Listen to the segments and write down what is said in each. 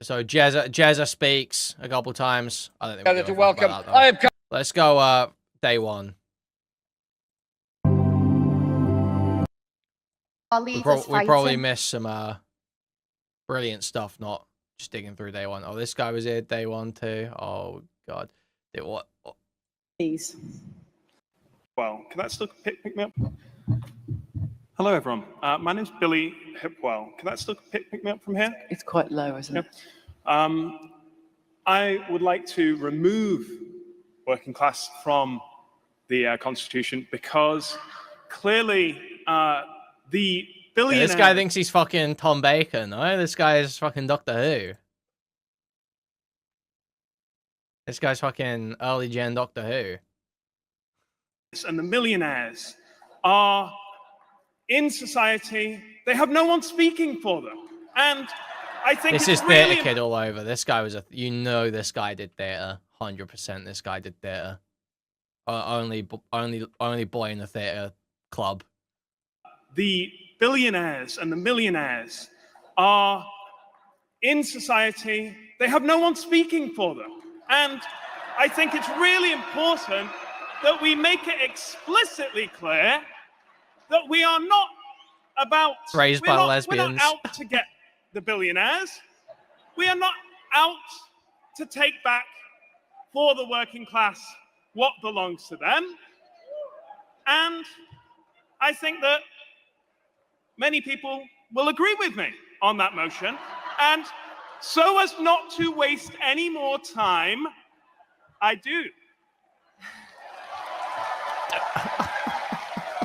So Jezza speaks a couple times. I don't think we're to welcome. I have. Let's go. Day one. We probably missed some brilliant stuff. Not just digging through day one. Oh, this guy was here day one too. Oh God. Did what? Please. Well, can that still pick me up? Hello, everyone. My name's Billy Hipwell. Can that still pick me up from here? It's quite low, isn't it? I would like to remove working class from the Constitution because clearly the billionaire... This guy thinks he's fucking Tom Baker, no? This guy is fucking Doctor Who. This guy's fucking early gen Doctor Who. And the millionaires are in society. They have no one speaking for them. And I think this is really theatre kid all over. This guy was this guy did theatre. 100% this guy did theatre. Only boy in the theatre club. The billionaires and the millionaires are in society. They have no one speaking for them. And I think it's really important that we make it explicitly clear that we are not about... Raised by lesbians. We're not out to get the billionaires. We are not out to take back for the working class what belongs to them. And I think that many people will agree with me on that motion. And so as not to waste any more time, I do.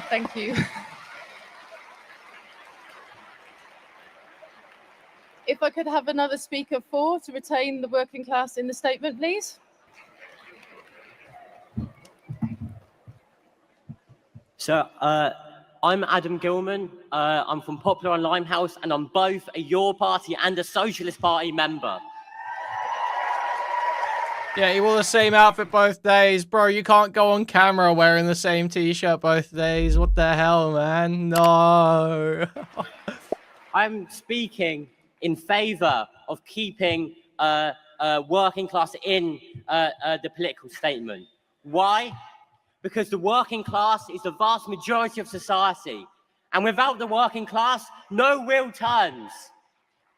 Thank you. If I could have another speaker to retain the working class in the statement, please. So, I'm Adam Gilman. I'm from Popular and Limehouse, and I'm both a Your Party and a Socialist Party member. Yeah, he wore the same outfit both days. Bro, you can't go on camera wearing the same t-shirt both days. What the hell, man? No. I'm speaking in favor of keeping working class in the political statement. Why? Because the working class is the vast majority of society. And without the working class, no wheel turns.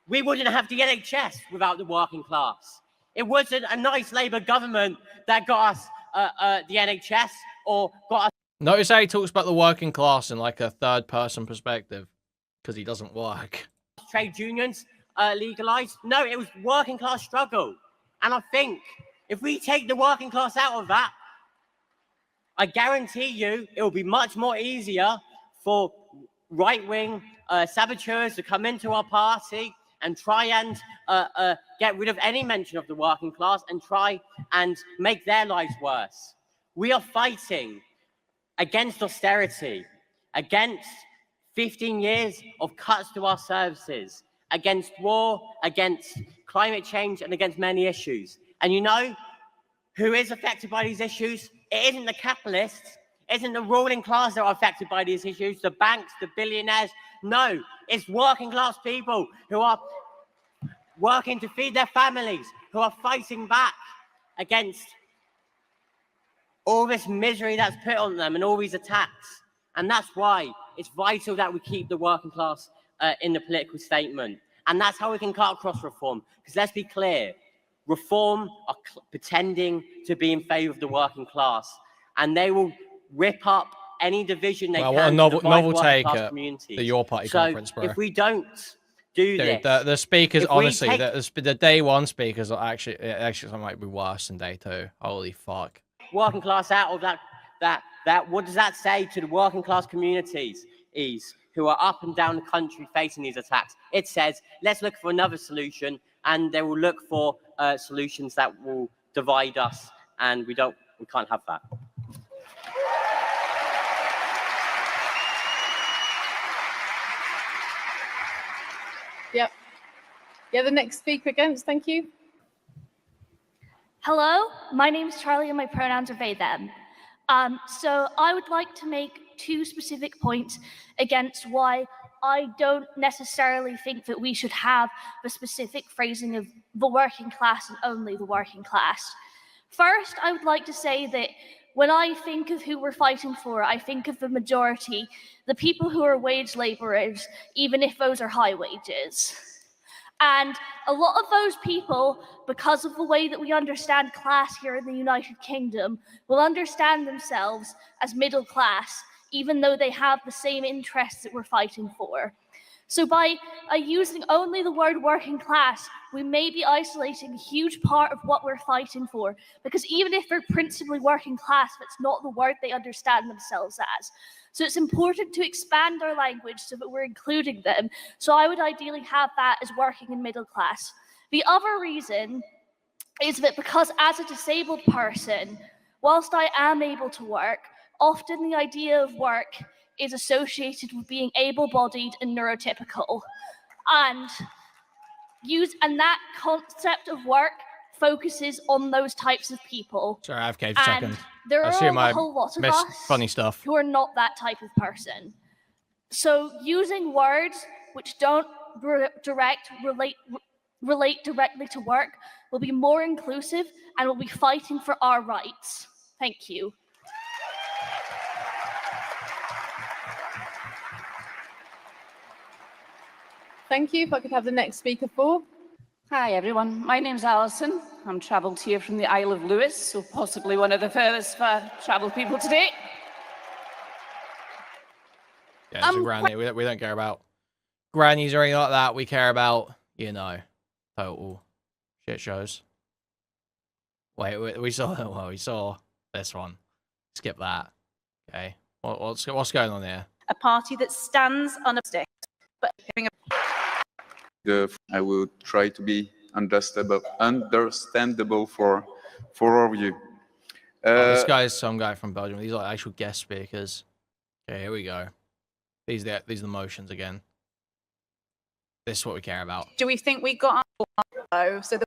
We wouldn't have the NHS without the working class. It wasn't a nice Labour government that got us the NHS or got us... Notice how he talks about the working class in like a third-person perspective, because he doesn't work. Trade unions legalised. No, it was working class struggle. And I think if we take the working class out of that, I guarantee you it will be much more easier for right-wing saboteurs to come into our party and try and get rid of any mention of the working class and try and make their lives worse. We are fighting against austerity, against 15 years of cuts to our services, against war, against climate change, and against many issues. And you know who is affected by these issues? It isn't the capitalists, it isn't the ruling class that are affected by these issues, the banks, the billionaires. No, it's working class people who are working to feed their families, who are fighting back against all this misery that's put on them and all these attacks. And that's why it's vital that we keep the working class in the political statement. And that's how we can cut across reform. Because let's be clear, reform are pretending to be in favour of the working class. And they will rip up any division they can what a novel take at the Your Party conference, bro. If we don't do this... The speakers, honestly, the day one speakers are actually might be worse than day two. Holy fuck. Working class out of that, what does that say to the working class communities who are up and down the country facing these attacks? It says, let's look for another solution, and they will look for solutions that will divide us, and we can't have that. Yep. Yeah, the next speaker against, thank you. Hello, my name is Charlie and my pronouns are they, them. So I would like to make two specific points against why I don't necessarily think that we should have the specific phrasing of the working class and only the working class. First, I would like to say that when I think of who we're fighting for, I think of the majority, the people who are wage laborers, even if those are high wages. And a lot of those people, because of the way that we understand class here in the United Kingdom, will understand themselves as middle class, even though they have the same interests that we're fighting for. So by using only the word working class, we may be isolating a huge part of what we're fighting for, because even if they're principally working class, that's not the word they understand themselves as. So it's important to expand our language so that we're including them. So I would ideally have that as working and middle class. The other reason is that because as a disabled person, whilst I am able to work, often the idea of work is associated with being able-bodied and neurotypical. And that concept of work focuses on those types of people. Sorry, I've caved a second. And there are a whole lot of us funny stuff. who are not that type of person. So using words which don't relate directly to work will be more inclusive and will be fighting for our rights. Thank you. Thank you. If I could have the next speaker for. Hi everyone, my name's Alison. I'm travelled here from the Isle of Lewis, so possibly one of the furthest travelled people today. Yeah, it's a granny. We don't care about grannies or anything like that. We care about, you know, total shit shows. Wait, we saw this one. Skip that. Okay, what's going on here? A party that stands on a stick, but I will try to be understandable for all of you. This guy is some guy from Belgium. These are actual guest speakers. Okay, here we go. These are the motions again. This is what we care about. do we think we got our so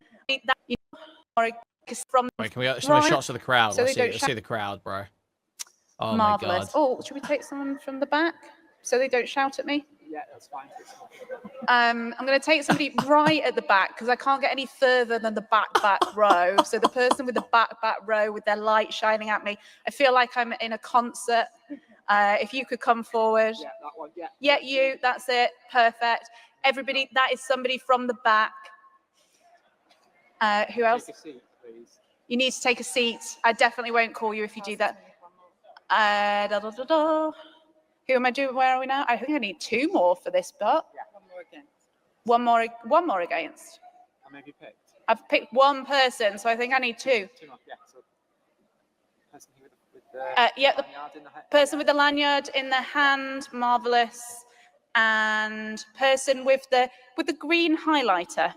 from Wait, can we get some shots of the crowd? So Let's they don't see the crowd, bro. Oh marvelous? my god. Oh, should we take someone from the back so they don't shout at me? Yeah, that's fine. I'm going to take somebody right at the back because I can't get any further than the back row. So the person with the back row with their light shining at me. I feel like I'm in a concert. If you could come forward. Yeah, that one. Yeah. Yeah, you. That's it. Perfect. Everybody, that is somebody from the back. Who else? Take a seat, please. You need to take a seat. I definitely won't call you if you do that. Who am I doing? Where are we now? I think I need two more for this part. Yeah, one more again. One more against. How many have you picked? I've picked one person, so I think I need two. Two more. Yeah. So, person here with the Yeah, the lanyard in the hand. person with the lanyard in the hand, marvelous, and person with the green highlighter.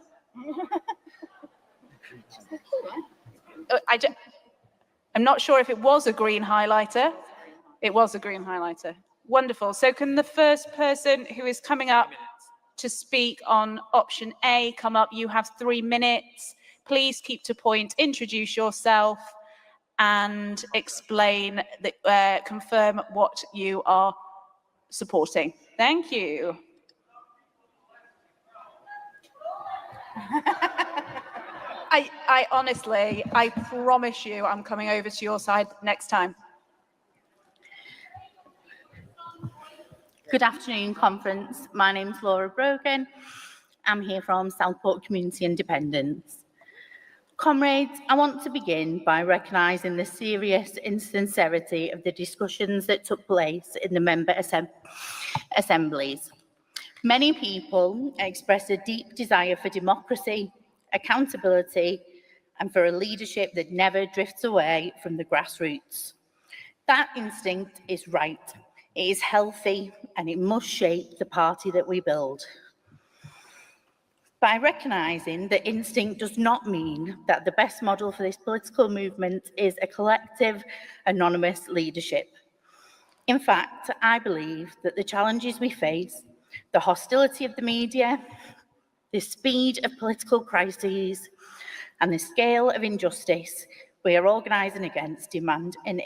I'm not sure if it was a green highlighter. It was a green highlighter. Wonderful. So can the first person who is coming up to speak on option A come up? You have 3 minutes. Please keep to point, introduce yourself and explain, confirm what you are supporting. Thank you. I honestly, I promise you I'm coming over to your side next time. Good afternoon, conference. My name's Laura Brogan. I'm here from Southport Community Independence. Comrades, I want to begin by recognising the serious insincerity of the discussions that took place in the member assemblies. Many people expressed a deep desire for democracy, accountability, and for a leadership that never drifts away from the grassroots. That instinct is right. It is healthy and it must shape the party that we build. By recognising that instinct does not mean that the best model for this political movement is a collective, anonymous leadership. In fact, I believe that the challenges we face, the hostility of the media, the speed of political crises, and the scale of injustice we are organising against demand an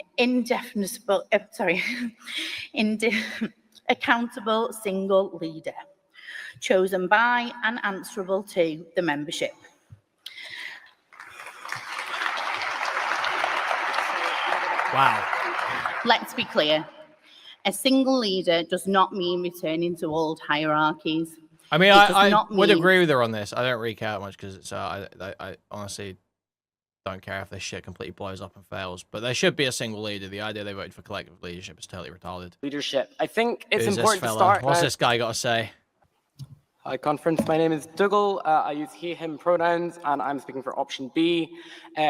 accountable single leader, chosen by and answerable to the membership. Wow. Let's be clear. A single leader does not mean returning to old hierarchies. I mean, It does I not would mean- agree with her on this. I don't really care that much because it's I honestly don't care if this shit completely blows up and fails. But there should be a single leader. The idea they voted for collective leadership is totally retarded. Leadership. I think it's Who's this important to fella? start. What's this guy got to say? Hi, conference. My name is Dougal. I use he, him pronouns, and I'm speaking for option B,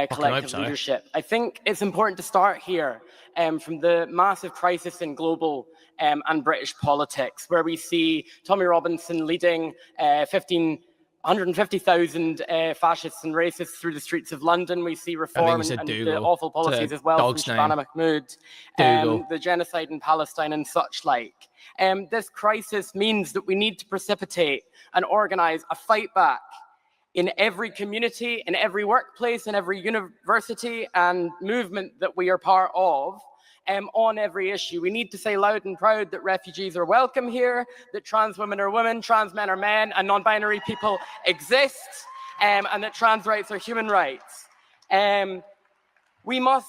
collective so. leadership. I think it's important to start here from the massive crisis in global and British politics, where we see Tommy Robinson leading 150,000 fascists and racists through the streets of London. We see reform and the Dougal. awful policies as well from dog's name. Shabana Mahmood, Dougal. the genocide in Palestine and such like. This crisis means that we need to precipitate and organize a fight back in every community, in every workplace, in every university and movement that we are part of. On every issue. We need to say loud and proud that refugees are welcome here, that trans women are women, trans men are men, and non-binary people exist, and that trans rights are human rights. We must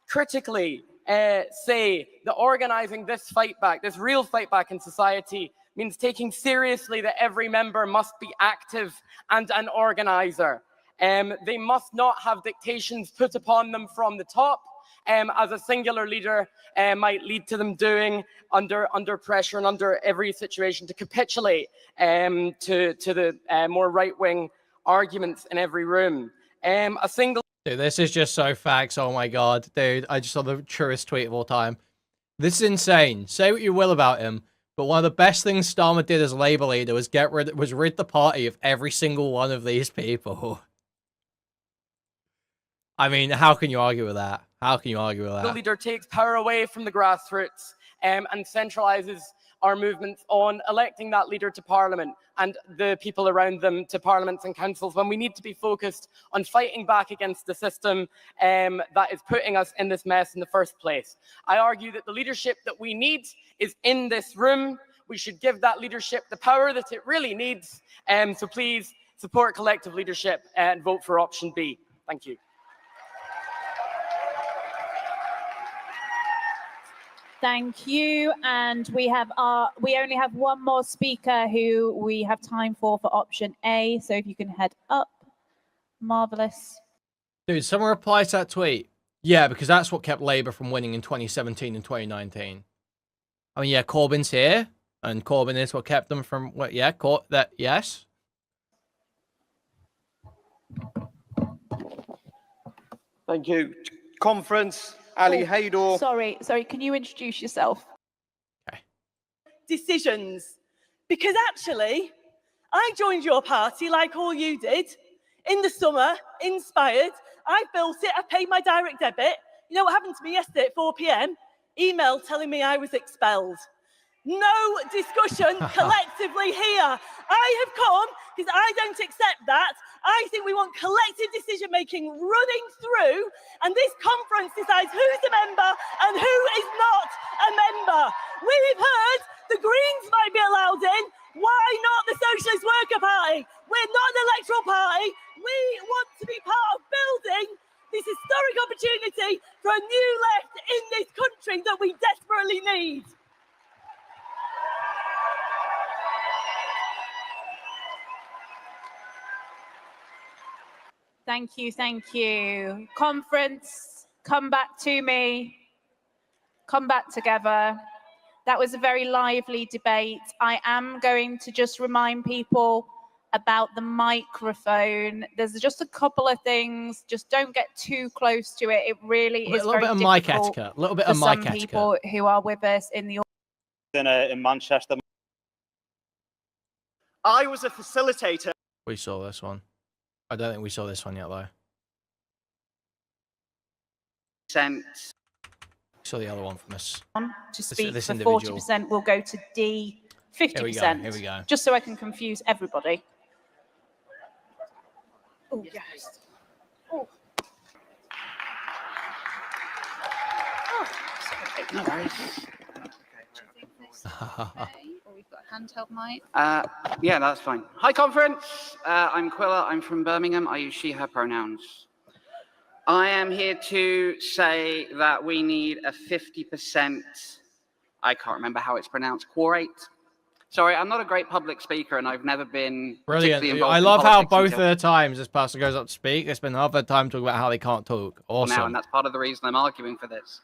critically say that organizing this fight back, this real fight back in society, means taking seriously that every member must be active and an organizer. They must not have dictations put upon them from the top, as a singular leader might lead to them doing under pressure and under every situation to capitulate to the more right-wing arguments in every room. A single... Dude, this is just so facts. Oh my god. Dude, I just saw the truest tweet of all time. This is insane. Say what you will about him, but one of the best things Starmer did as Labour leader was rid the party of every single one of these people. I mean, how can you argue with that? How can you argue with that? The leader takes power away from the grassroots and centralizes our movements on electing that leader to Parliament and the people around them to parliaments and councils, when we need to be focused on fighting back against the system that is putting us in this mess in the first place. I argue that the leadership that we need is in this room. We should give that leadership the power that it really needs. So please support collective leadership and vote for option B. Thank you. Thank you. And we only have one more speaker who we have time for option A. So if you can head up. Marvelous. Dude, someone replies to that tweet. Yeah, because that's what kept Labour from winning in 2017 and 2019. I mean, yeah, Corbyn's here, and Corbyn is what kept them from... What? Yeah, yes. Thank you. Conference, Ali Haydor. Sorry, can you introduce yourself? Okay. Decisions. Because actually, I joined your party like all you did. In the summer, inspired. I built it, I paid my direct debit. You know what happened to me yesterday at 4 p.m? Email telling me I was expelled. No discussion collectively here. I have come because I don't accept that. I think we want collective decision making running through, and this conference decides who's a member and who is not a member. We've heard the Greens might be allowed in. Why not the Socialist Worker Party? We're not an electoral party. We want to be part of building this historic opportunity for a new left in this country that we desperately need. Thank you. Conference, come back to me. Come back together. That was a very lively debate. I am going to just remind people about the microphone. There's just a couple of things. Just don't get too close to it. It really is very difficult. A little bit of mic etiquette. A little bit of mic etiquette. Some people who are with us in the in Manchester. I was a facilitator. We saw this one. I don't think we saw this one yet, though. Sense. We saw the other one from us. To speak this for individual. 40% will go to D, 50%. Here we go. Just so I can confuse everybody. Oh, yes. Oh. No worries. Or we've got a handheld mic. Yeah, that's fine. Hi, conference. I'm Quilla. I'm from Birmingham. I use she, her pronouns. I am here to say that we need a 50%, I can't remember how it's pronounced, quorate. Sorry, I'm not a great public speaker and I've never been Brilliant. particularly involved I in love how politics both until of the times this person goes up to speak, they spend half their time talking about how they can't talk. Awesome. now, and that's part of the reason I'm arguing for this.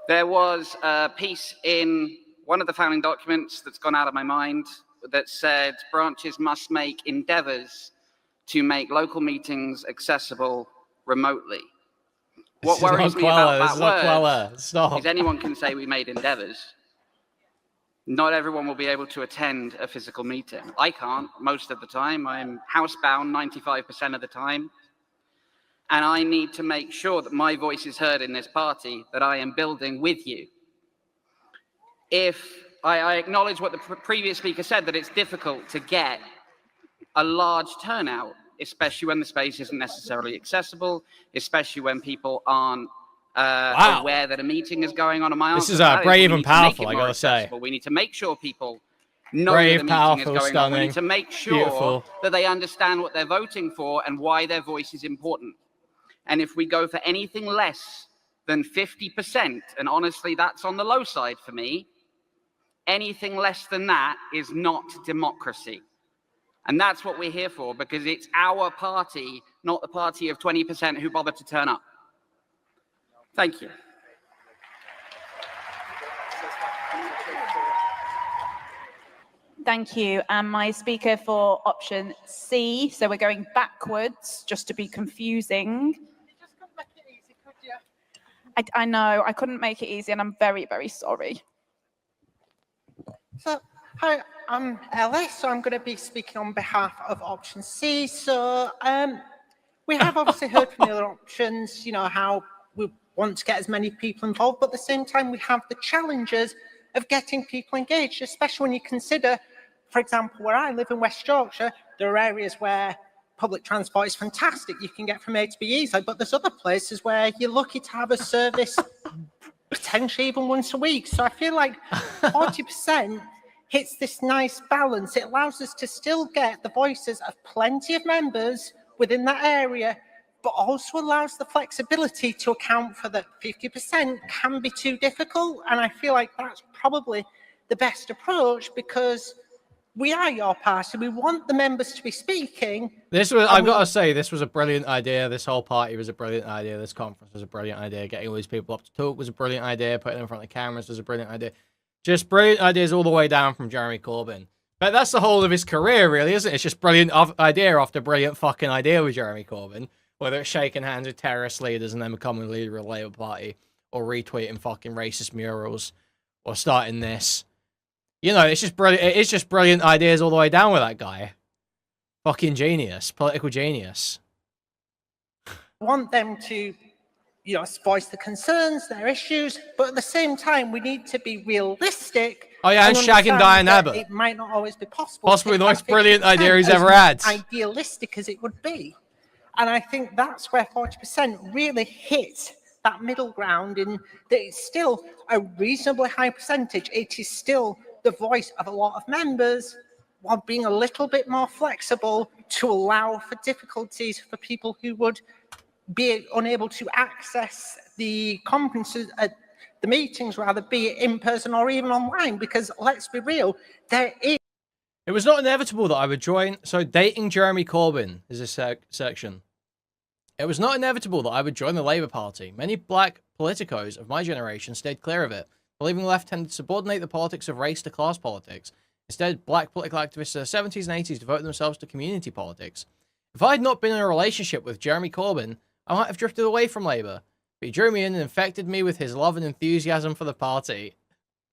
There was a piece in one of the founding documents that's gone out of my mind that said branches must make endeavors to make local meetings accessible remotely. What worries me about that word is anyone can say we made endeavors. Not everyone will be able to attend a physical meeting. I can't most of the time. I'm housebound 95% of the time. And I need to make sure that my voice is heard in this party that I am building with you. If I acknowledge what the previous speaker said, that it's difficult to get a large turnout, especially when the space isn't necessarily accessible, especially when people aren't aware that a meeting is going on. And my This answer is to that brave we and need to make powerful, it I more gotta say. accessible. We need to make sure people know Brave, that a meeting powerful, is going on. We stunning, need to make sure beautiful. that they understand what they're voting for and why their voice is important. And if we go for anything less than 50%, and honestly, that's on the low side for me, anything less than that is not democracy. And that's what we're here for, because it's our party, not the party of 20% who bother to turn up. Thank you. Thank you. And my speaker for option C, so we're going backwards, just to be confusing. I know, I couldn't make it easy, and I'm very, very sorry. So, hi, I'm Ellis, so I'm going to be speaking on behalf of option C. So, we have obviously heard from the other options, you know, how we want to get as many people involved, but at the same time, we have the challenges of getting people engaged, especially when you consider, for example, where I live in West Yorkshire, there are areas where public transport is fantastic. You can get from A to B easily, but there's other places where you're lucky to have a service potentially even once a week. So I feel like 40% hits this nice balance. It allows us to still get the voices of plenty of members within that area, but also allows the flexibility to account for that 50% can be too difficult. And I feel like that's probably the best approach, because we are your party. We want the members to be speaking. This was, I've got to say, this was a brilliant idea. This whole party was a brilliant idea. This conference was a brilliant idea. Getting all these people up to talk was a brilliant idea. Putting them in front of the cameras was a brilliant idea. Just brilliant ideas all the way down from Jeremy Corbyn. But that's the whole of his career, really, isn't it? It's just brilliant idea after brilliant fucking idea with Jeremy Corbyn. Whether it's shaking hands with terrorist leaders and then becoming leader of the Labour Party, or retweeting fucking racist murals, or starting this. You know, it's just brilliant. It's just brilliant ideas all the way down with that guy. Fucking genius, political genius. Want them to, you know, voice the concerns, their issues, but at the same time, we need to be realistic. Oh yeah, and shagging Diane Abbott. It might not always be possible. Possibly the most brilliant idea he's ever had. Idealistic as it would be, and I think that's where 40% really hits that middle ground. In that, it's still a reasonably high percentage. It is still the voice of a lot of members, while being a little bit more flexible to allow for difficulties for people who would be unable to access the conferences, the meetings rather, be it in person or even online, because let's be real, there is... It was not inevitable that I would join... So, dating Jeremy Corbyn is a section. It was not inevitable that I would join the Labour Party. Many black politicos of my generation stayed clear of it, believing the left tended to subordinate the politics of race to class politics. Instead, black political activists in the 70s and 80s devoted themselves to community politics. If I had not been in a relationship with Jeremy Corbyn, I might have drifted away from Labour, but he drew me in and infected me with his love and enthusiasm for the party.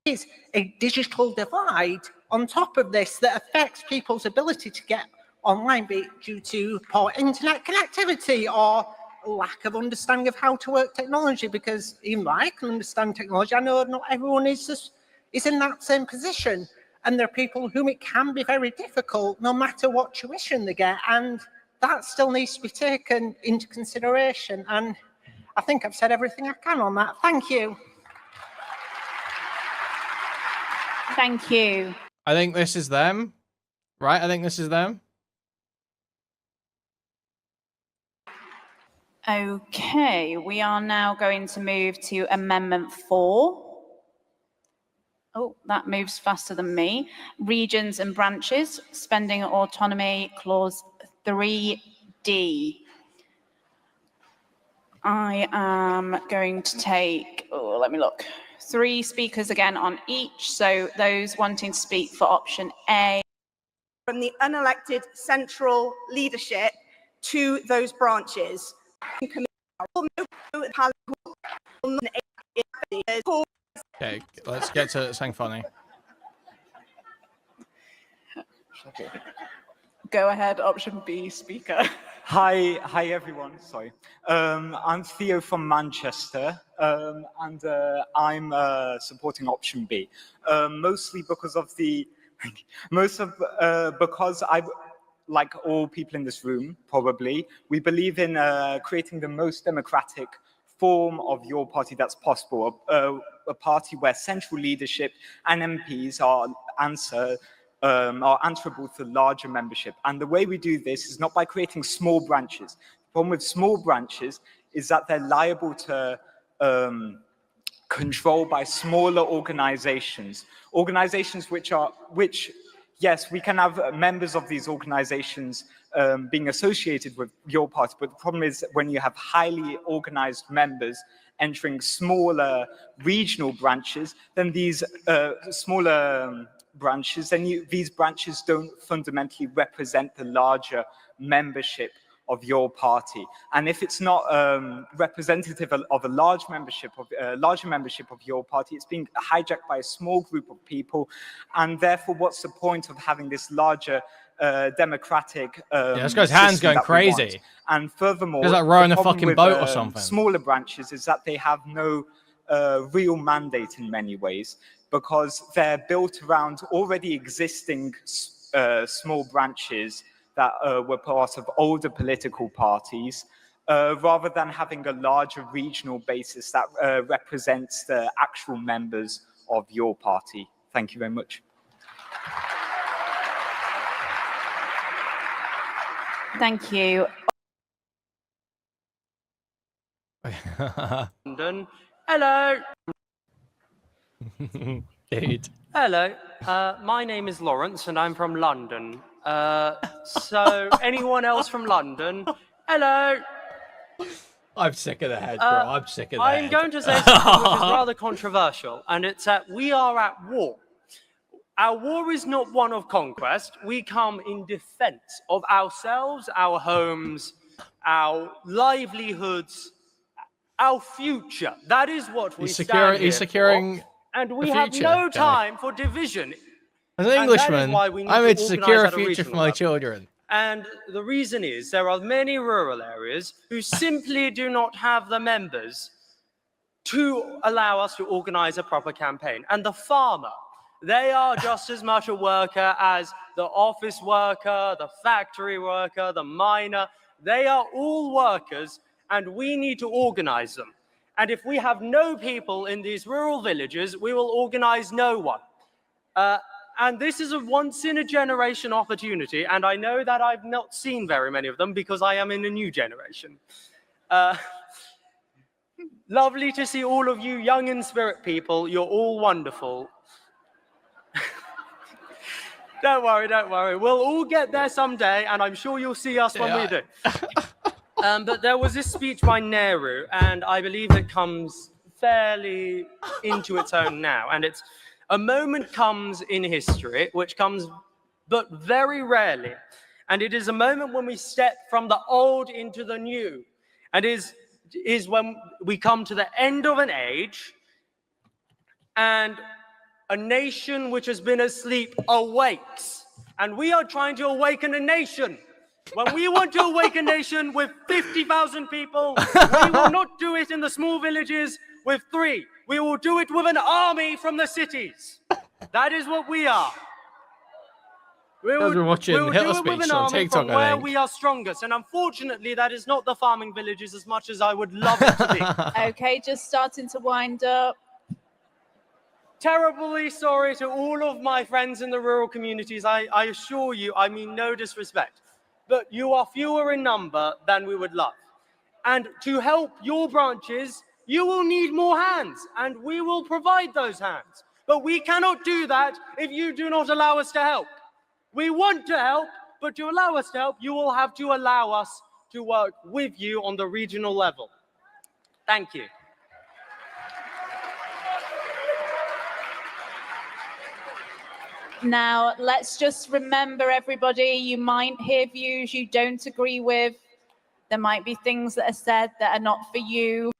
Is a digital divide on top of this that affects people's ability to get online, be it due to poor internet connectivity or lack of understanding of how to work technology, because even though I can understand technology, I know not everyone is in that same position. And there are people whom it can be very difficult, no matter what tuition they get. And that still needs to be taken into consideration. And I think I've said everything I can on that. Thank you. Thank you. I think this is them. Right? I think this is them. Okay, we are now going to move to Amendment 4. Oh, that moves faster than me. Regions and branches, spending autonomy, clause 3D. I am going to take, let me look, 3 speakers again on each. So those wanting to speak for option A. From the unelected central leadership to those branches. Okay, let's get to something funny. Go ahead, option B, speaker. Hi everyone. Sorry, I'm Theo from Manchester, and I'm supporting option B, mostly because of the, because I, like all people in this room, probably, we believe in creating the most democratic form of your party that's possible, a party where central leadership and MPs are answerable to larger membership. And the way we do this is not by creating small branches. The problem with small branches is that they're liable to control by smaller organizations. Organizations which, yes, we can have members of these organizations being associated with your party, but the problem is when you have highly organized members entering smaller regional branches, then these smaller branches, then these branches don't fundamentally represent the larger membership of your party. And if it's not representative of a larger membership of your party, it's being hijacked by a small group of people. And therefore, what's the point of having this larger democratic this guy's hands going crazy. And furthermore, it's like rowing a fucking boat or something. Smaller branches is that they have no real mandate in many ways, because they're built around already existing small branches that were part of older political parties, rather than having a larger regional basis that represents the actual members of your party. Thank you very much. Thank you. London. Hello. Dude. Hello. My name is Lawrence and I'm from London. So anyone else from London? Hello. I'm sick of the head, bro. I'm sick of the head. I'm going to say something which is rather controversial, and it's that we are at war. Our war is not one of conquest. We come in defense of ourselves, our homes, our livelihoods, our future. That is what we stand here he's securing for. And we the have future, no okay. time for division. As an Englishman, I'm here to secure a at a future for regional my level. children. And the reason is there are many rural areas who simply do not have the members to allow us to organize a proper campaign. And the farmer, they are just as much a worker as the office worker, the factory worker, the miner. They are all workers, and we need to organize them. And if we have no people in these rural villages, we will organize no one. And this is a once-in-a-generation opportunity, and I know that I've not seen very many of them because I am in a new generation. Lovely to see all of you young in spirit people. You're all wonderful. Don't worry, don't worry. We'll all get there someday, and I'm sure you'll see us when we do. But there was this speech by Nehru, and I believe it comes fairly into its own now. And it's, a moment comes in history, which comes but very rarely. And it is a moment when we step from the old into the new. And is when we come to the end of an age, and a nation which has been asleep awakes. And we are trying to awaken a nation. When we want to awaken a nation with 50,000 people, we will not do it in the small villages with 3. We will do it with an army from the cities. That is what we are. We will Guys were watching do Hitler it with speech an on army TikTok, from I where think. we are strongest. And unfortunately, that is not the farming villages as much as I would love it to be. Okay, just starting to wind up. terribly sorry to all of my friends in the rural communities. I assure you, I mean no disrespect, but you are fewer in number than we would love. And to help your branches, you will need more hands, and we will provide those hands. But we cannot do that if you do not allow us to help. We want to help, but to allow us to help, you will have to allow us to work with you on the regional level. Thank you. Now, let's just remember, everybody, you might hear views you don't agree with. There might be things that are said that are not for you.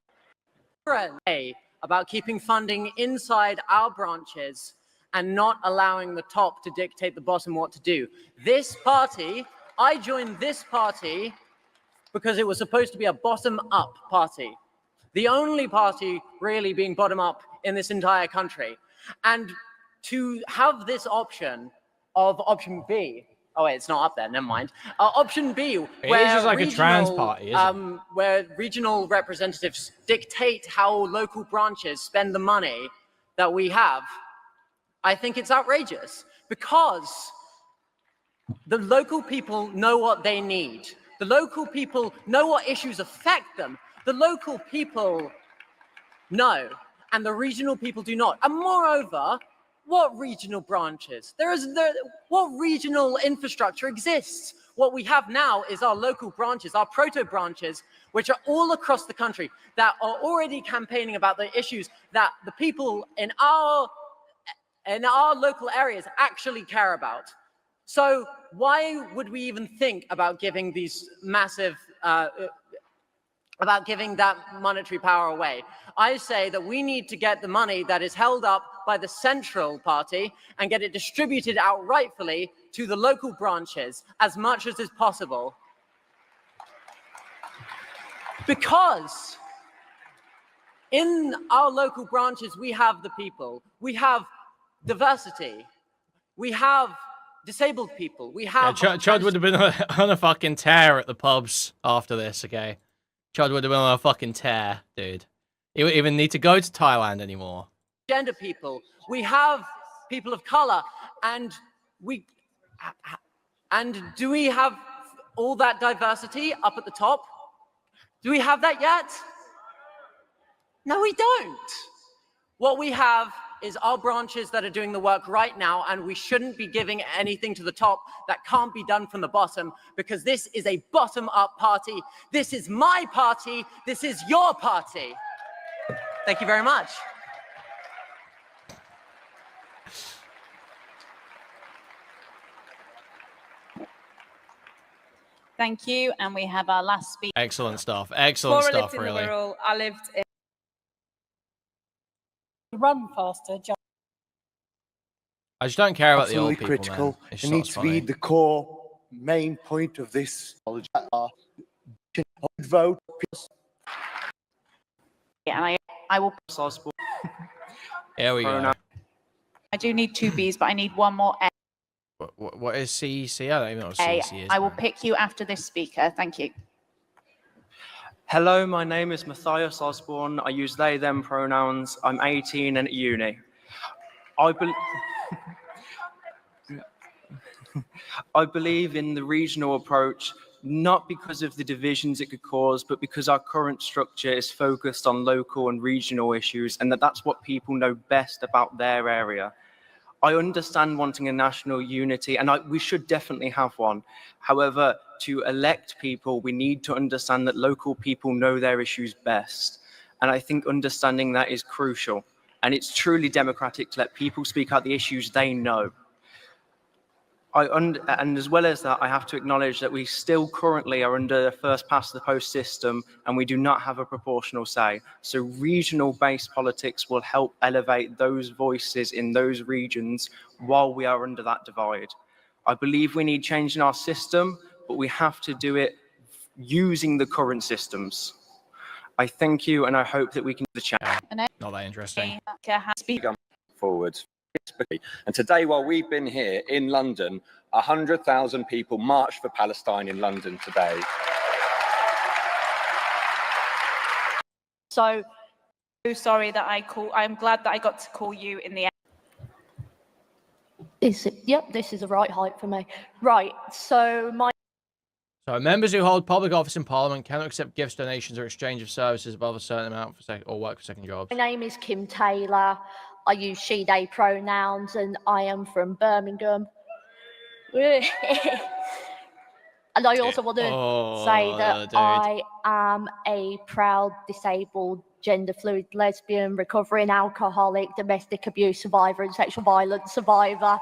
About keeping funding inside our branches and not allowing the top to dictate the bottom what to do. This party, I joined this party because it was supposed to be a bottom-up party. The only party really being bottom-up in this entire country. And to have this option of option B, oh wait, it's not up there, never mind. Option B, where is just like a trans party, isn't it? Where regional representatives dictate how local branches spend the money that we have, I think it's outrageous because the local people know what they need. The local people know what issues affect them. The local people know, and the regional people do not. And moreover, what regional branches? What regional infrastructure exists? What we have now is our local branches, our proto-branches, which are all across the country that are already campaigning about the issues that the people in our local areas actually care about. So why would we even think about giving these massive, about giving that monetary power away? I say that we need to get the money that is held up by the central party and get it distributed out rightfully to the local branches as much as is possible. Because in our local branches, we have the people, we have diversity, we have disabled people, we have... Yeah, Chud would have been on a fucking tear at the pubs after this, okay? Chud would have been on a fucking tear, dude. He wouldn't even need to go to Thailand anymore. Gender people, we have people of color, and do we have all that diversity up at the top? Do we have that yet? No, we don't. What we have is our branches that are doing the work right now, and we shouldn't be giving anything to the top that can't be done from the bottom, because this is a bottom-up party. This is my party. This is your party. Thank you very much. Thank you. And we have our last speaker. Excellent stuff. Excellent Before I stuff, lived in really. the rural, I lived in... Run faster, I just don't care about Absolutely the old people, critical. man. It's It just needs not to funny. be the core main point of this college. Vote. Yeah, and I will... Here we go. I do need 2 Bs, but I need 1 more A. What is CEC? I don't even know what A. CEC is. I will pick you after this speaker. Thank you. Hello, my name is Matthias Osborne. I use they, them pronouns. I'm 18 and at uni. I believe in the regional approach, not because of the divisions it could cause, but because our current structure is focused on local and regional issues, and that's what people know best about their area. I understand wanting a national unity, and we should definitely have one. However, to elect people, we need to understand that local people know their issues best. And I think understanding that is crucial. And it's truly democratic to let people speak out the issues they know. And as well as that, I have to acknowledge that we still currently are under a first past the post system, and we do not have a proportional say. So regional-based politics will help elevate those voices in those regions while we are under that divide. I believe we need change in our system, but we have to do it using the current systems. I thank you, and I hope that we can do the chat. Not that interesting. Forward. And today, while we've been here in London, 100,000 people marched for Palestine in London today. So sorry that I'm glad that I got to call you in the end. Is it? Yep, this is the right height for me. Right, so members who hold public office in Parliament cannot accept gifts, donations, or exchange of services above a certain amount or work for second jobs. My name is Kim Taylor. I use she, they pronouns, and I am from Birmingham. And I also want to say that dude. I am a proud disabled, gender fluid lesbian, recovering alcoholic, domestic abuse survivor, and sexual violence survivor.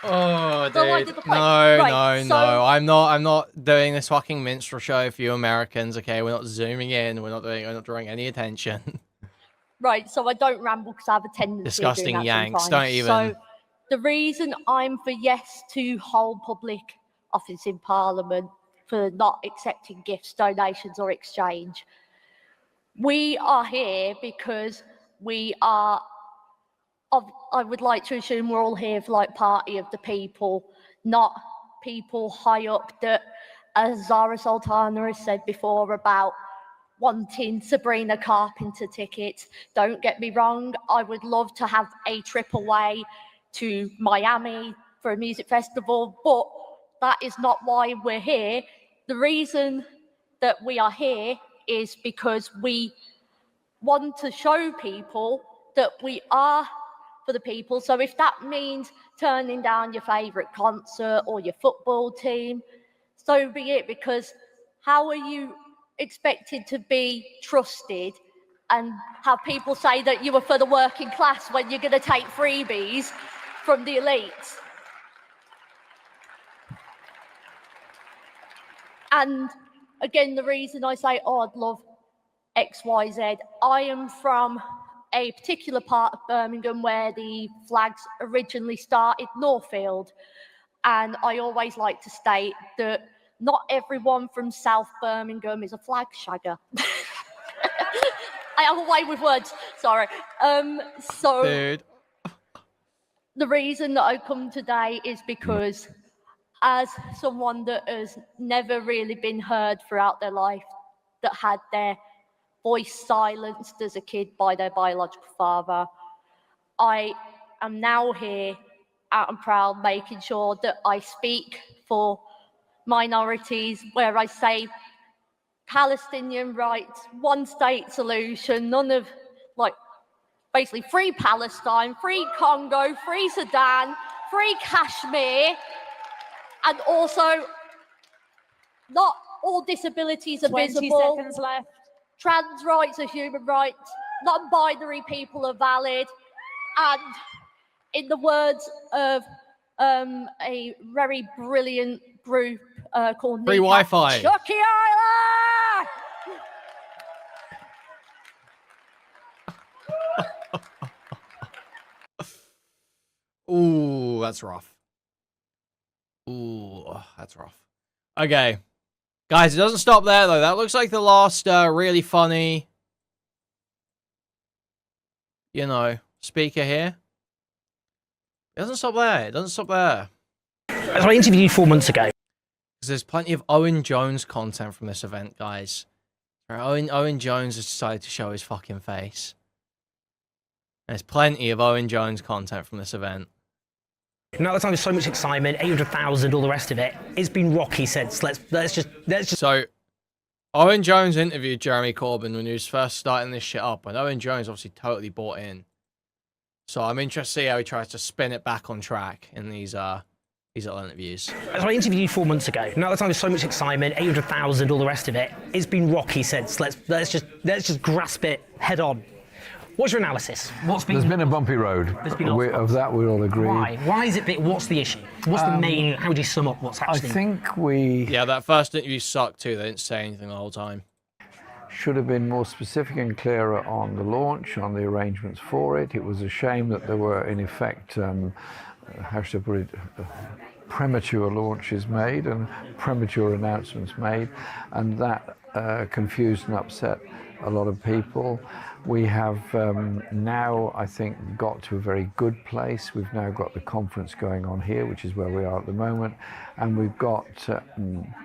Oh, So I dude. did the play. No, Right, no, so- no. I'm not doing this fucking minstrel show for you Americans, okay? We're not zooming in. We're not drawing any attention. Right, so I don't ramble because I have a tendency Disgusting of doing that Yanks, sometimes. don't even. So the reason I'm for yes to hold public office in Parliament for not accepting gifts, donations or exchange, we are here because we are, I would like to assume we're all here for like party of the people, not people high up that, as Zara Sultana has said before about wanting Sabrina Carpenter tickets. Don't get me wrong, I would love to have a trip away to Miami for a music festival, but that is not why we're here. The reason that we are here is because we want to show people that we are for the people. So if that means turning down your favourite concert or your football team, so be it, because how are you expected to be trusted and have people say that you were for the working class when you're going to take freebies from the elites? And again, the reason I say, oh, I'd love X, Y, Z, I am from a particular part of Birmingham where the flags originally started, Northfield. And I always like to state that not everyone from South Birmingham is a flag shagger. I have a way with words, sorry. So Dude. the reason that I come today is because as someone that has never really been heard throughout their life, that had their voice silenced as a kid by their biological father, I am now here out and proud, making sure that I speak for minorities, where I say Palestinian rights, one state solution, none of, like, basically free Palestine, free Congo, free Sudan, free Kashmir, and also not all disabilities are 20 visible. seconds left. Trans rights are human rights, non-binary people are valid, and in the words of a very brilliant group called Free Kneecap, Wi-Fi. Chucky Island! Ooh, that's rough. Ooh, that's rough. Okay. Guys, it doesn't stop there, though. That looks like the last really funny, you know, speaker here. It doesn't stop there. It doesn't stop there. As I interviewed you 4 months ago. Because there's plenty of Owen Jones content from this event, guys. Owen Jones has decided to show his fucking face. There's plenty of Owen Jones content from this event. Now the time there's so much excitement, 800,000, all the rest of it. It's been rocky since. Let's just. So, Owen Jones interviewed Jeremy Corbyn when he was first starting this shit up, and Owen Jones obviously totally bought in. So I'm interested to see how he tries to spin it back on track in these little interviews. As I interviewed you 4 months ago. Now the time there's so much excitement, 800,000, all the rest of it. It's been rocky since. Let's just grasp it head on. What's your analysis? There's been a bumpy road. Of that we all agree. Why? Why is it bit? What's the issue? What's the main? How would you sum up what's happening? I think we Yeah, that first interview sucked too. They didn't say anything the whole time. should have been more specific and clearer on the launch, on the arrangements for it. It was a shame that there were, in effect, how should I put it, premature launches made and premature announcements made, and that confused and upset a lot of people. We have now, I think, got to a very good place. We've now got the conference going on here, which is where we are at the moment, and we've got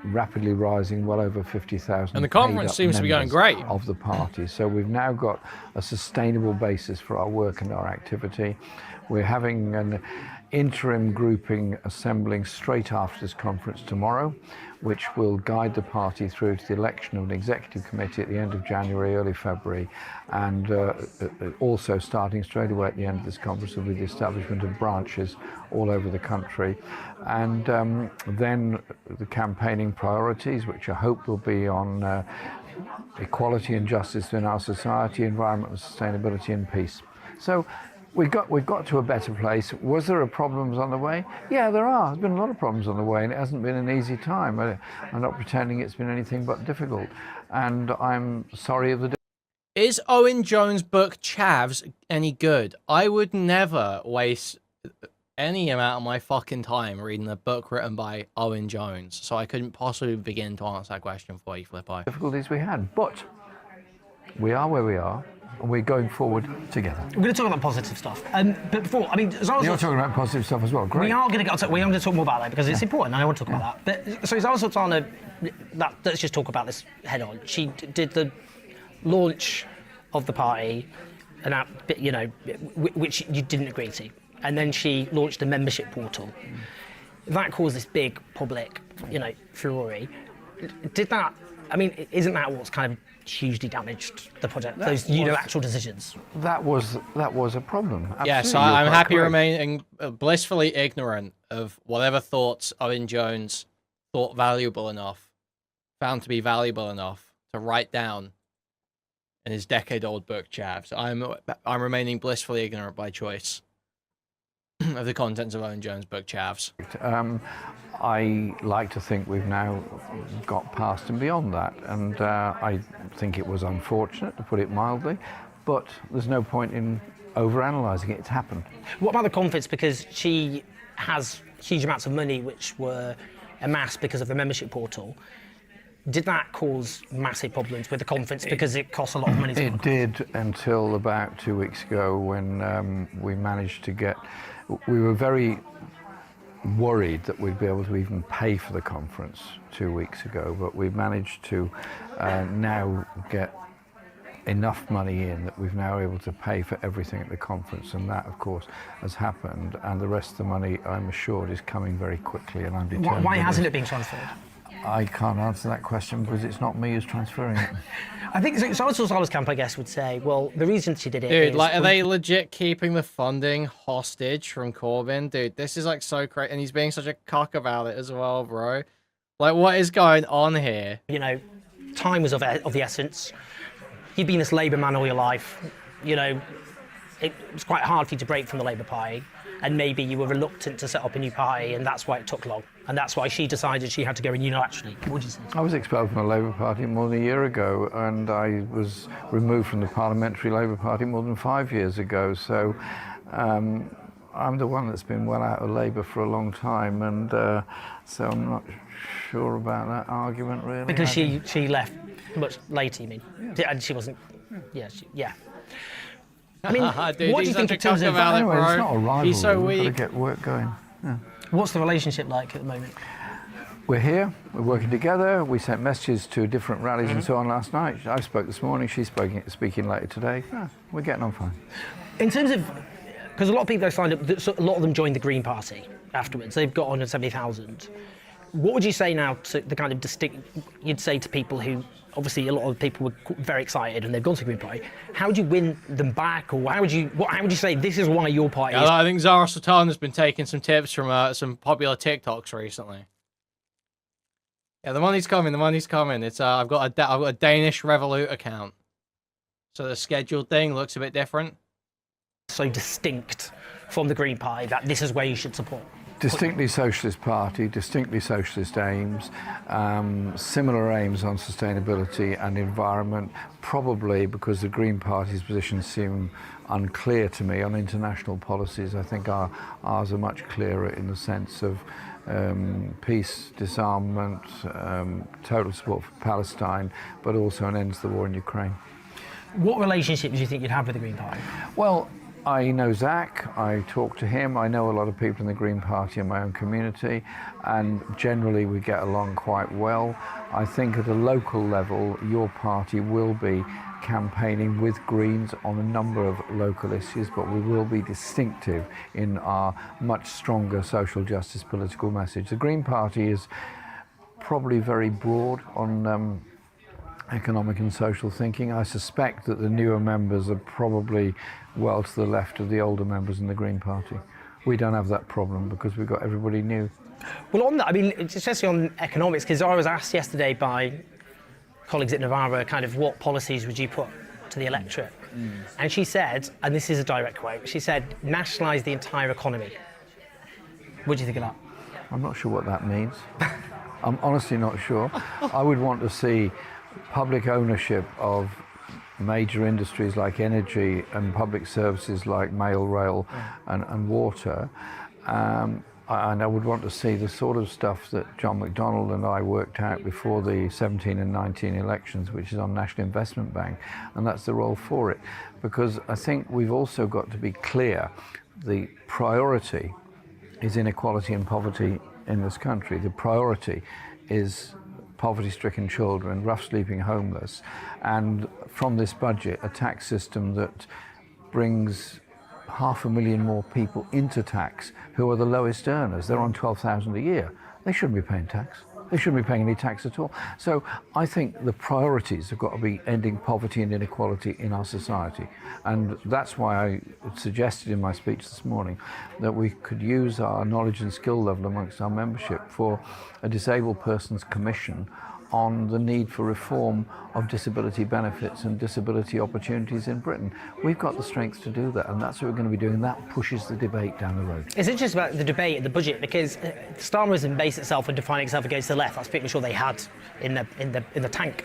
rapidly rising, well over 50,000. And the conference seems to be going great. Of the party. So we've now got a sustainable basis for our work and our activity. We're having an interim grouping assembling straight after this conference tomorrow, which will guide the party through to the election of an executive committee at the end of January, early February, and also starting straight away at the end of this conference will be the establishment of branches all over the country. And then the campaigning priorities, which I hope will be on equality and justice in our society, environment and sustainability and peace. So we've got to a better place. Was there problems on the way? Yeah, there are. There's been a lot of problems on the way, and it hasn't been an easy time. I'm not pretending it's been anything but difficult, and I'm sorry of the. Is Owen Jones' book Chavs any good? I would never waste any amount of my fucking time reading a book written by Owen Jones, so I couldn't possibly begin to answer that question for you, Flippo. Difficulties we had, but we are where we are. And we're going forward together. We're going to talk about positive stuff. But before, I mean, You're talking about positive stuff as well. Great. We are going to talk more about that because it's important, and I want to talk about that. But so Zara Sultana, let's just talk about this head on. She did the launch of the party, and which you didn't agree to, and then she launched a membership portal. That caused this big public, furore. Did that? I mean, isn't that what's kind of hugely damaged the project? Those actual decisions. That was a problem. Absolutely. Yeah, so I'm happy remaining blissfully ignorant of whatever thoughts Owen Jones found to be valuable enough to write down in his decade-old book Chavs. I'm remaining blissfully ignorant by choice of the contents of Owen Jones' book Chavs. I like to think we've now got past and beyond that, and I think it was unfortunate, to put it mildly, but there's no point in overanalyzing it. It's happened. What about the conference? Because she has huge amounts of money which were amassed because of the membership portal. Did that cause massive problems with the conference because it costs a lot of money? It did until about 2 weeks ago when we managed to get. We were very worried that we'd be able to even pay for the conference 2 weeks ago, but we managed to now get enough money in that we've now able to pay for everything at the conference, and that of course has happened, and the rest of the money, I'm assured, is coming very quickly, and I'm determined. Why hasn't it been transferred? I can't answer that question because it's not me who's transferring it. I think Sala's camp, I guess, would say, well, the reason she did it Dude, is... are they legit keeping the funding hostage from Corbyn? Dude, this is, so crazy, and he's being such a cock about it as well, bro. What is going on here? Time was of the essence. You've been this Labour man all your life. It was quite hard for you to break from the Labour Party, and maybe you were reluctant to set up a new party, and that's why it took long. And that's why she decided she had to go in unilaterally. What do you say? I was expelled from the Labour Party more than a year ago, and I was removed from the Parliamentary Labour Party more than 5 years ago. So I'm the one that's been well out of Labour for a long time, and so I'm not sure about that argument, really. Because she left much later, you mean? Yeah. And she wasn't... Yeah. I mean, dude, what do you think in terms of... Anyway, it's not a rivalry. He's so weak. We've got to get work going. Yeah. What's the relationship like at the moment? We're here, we're working together, we sent messages to different rallies and so on last night. I spoke this morning, she's speaking later today. We're getting on fine. In terms of... Because a lot of people signed up, a lot of them joined the Green Party afterwards. They've got on at 70,000. What would you say now to the kind of you'd say to people who... Obviously, a lot of people were very excited and they've gone to the Green Party. How would you win them back, or how would you say this is why your party? I think Zara Sultana's been taking some tips from some popular TikToks recently. Yeah, the money's coming. The money's coming. It's I've got a Danish Revolut account, so the scheduled thing looks a bit different. So distinct from the Green Party that this is where you should support. Distinctly socialist party, distinctly socialist aims, similar aims on sustainability and environment, probably because the Green Party's positions seem unclear to me on international policies. I think ours are much clearer in the sense of peace, disarmament, total support for Palestine, but also an end to the war in Ukraine. What relationship do you think you'd have with the Green Party? Well, I know Zach, I talk to him, I know a lot of people in the Green Party in my own community, and generally we get along quite well. I think at a local level, your party will be campaigning with Greens on a number of local issues, but we will be distinctive in our much stronger social justice political message. The Green Party is probably very broad on economic and social thinking. I suspect that the newer members are probably well to the left of the older members in the Green Party. We don't have that problem because we've got everybody new. Well, on that, I mean, especially on economics, because I was asked yesterday by colleagues at Navarra kind of what policies would you put to the electorate? And she said, and this is a direct quote, she said, nationalise the entire economy. What do you think of that? I'm not sure what that means. I'm honestly not sure. I would want to see public ownership of major industries like energy and public services like mail, rail and water. And I would want to see the sort of stuff that John McDonnell and I worked out before the 17 and 19 elections, which is on National Investment Bank, and that's the role for it. Because I think we've also got to be clear, the priority is inequality and poverty in this country. The priority is poverty-stricken children, rough sleeping homeless, and from this budget, a tax system that brings 500,000 more people into tax who are the lowest earners. They're on 12,000 a year. They shouldn't be paying tax. They shouldn't be paying any tax at all. So I think the priorities have got to be ending poverty and inequality in our society. And that's why I suggested in my speech this morning that we could use our knowledge and skill level amongst our membership for a disabled persons commission on the need for reform of disability benefits and disability opportunities in Britain. We've got the strength to do that, and that's what we're going to be doing. That pushes the debate down the road. It's interesting about the debate and the budget because Starmerism based itself on defining itself against the left. That's pretty much all they had in the tank.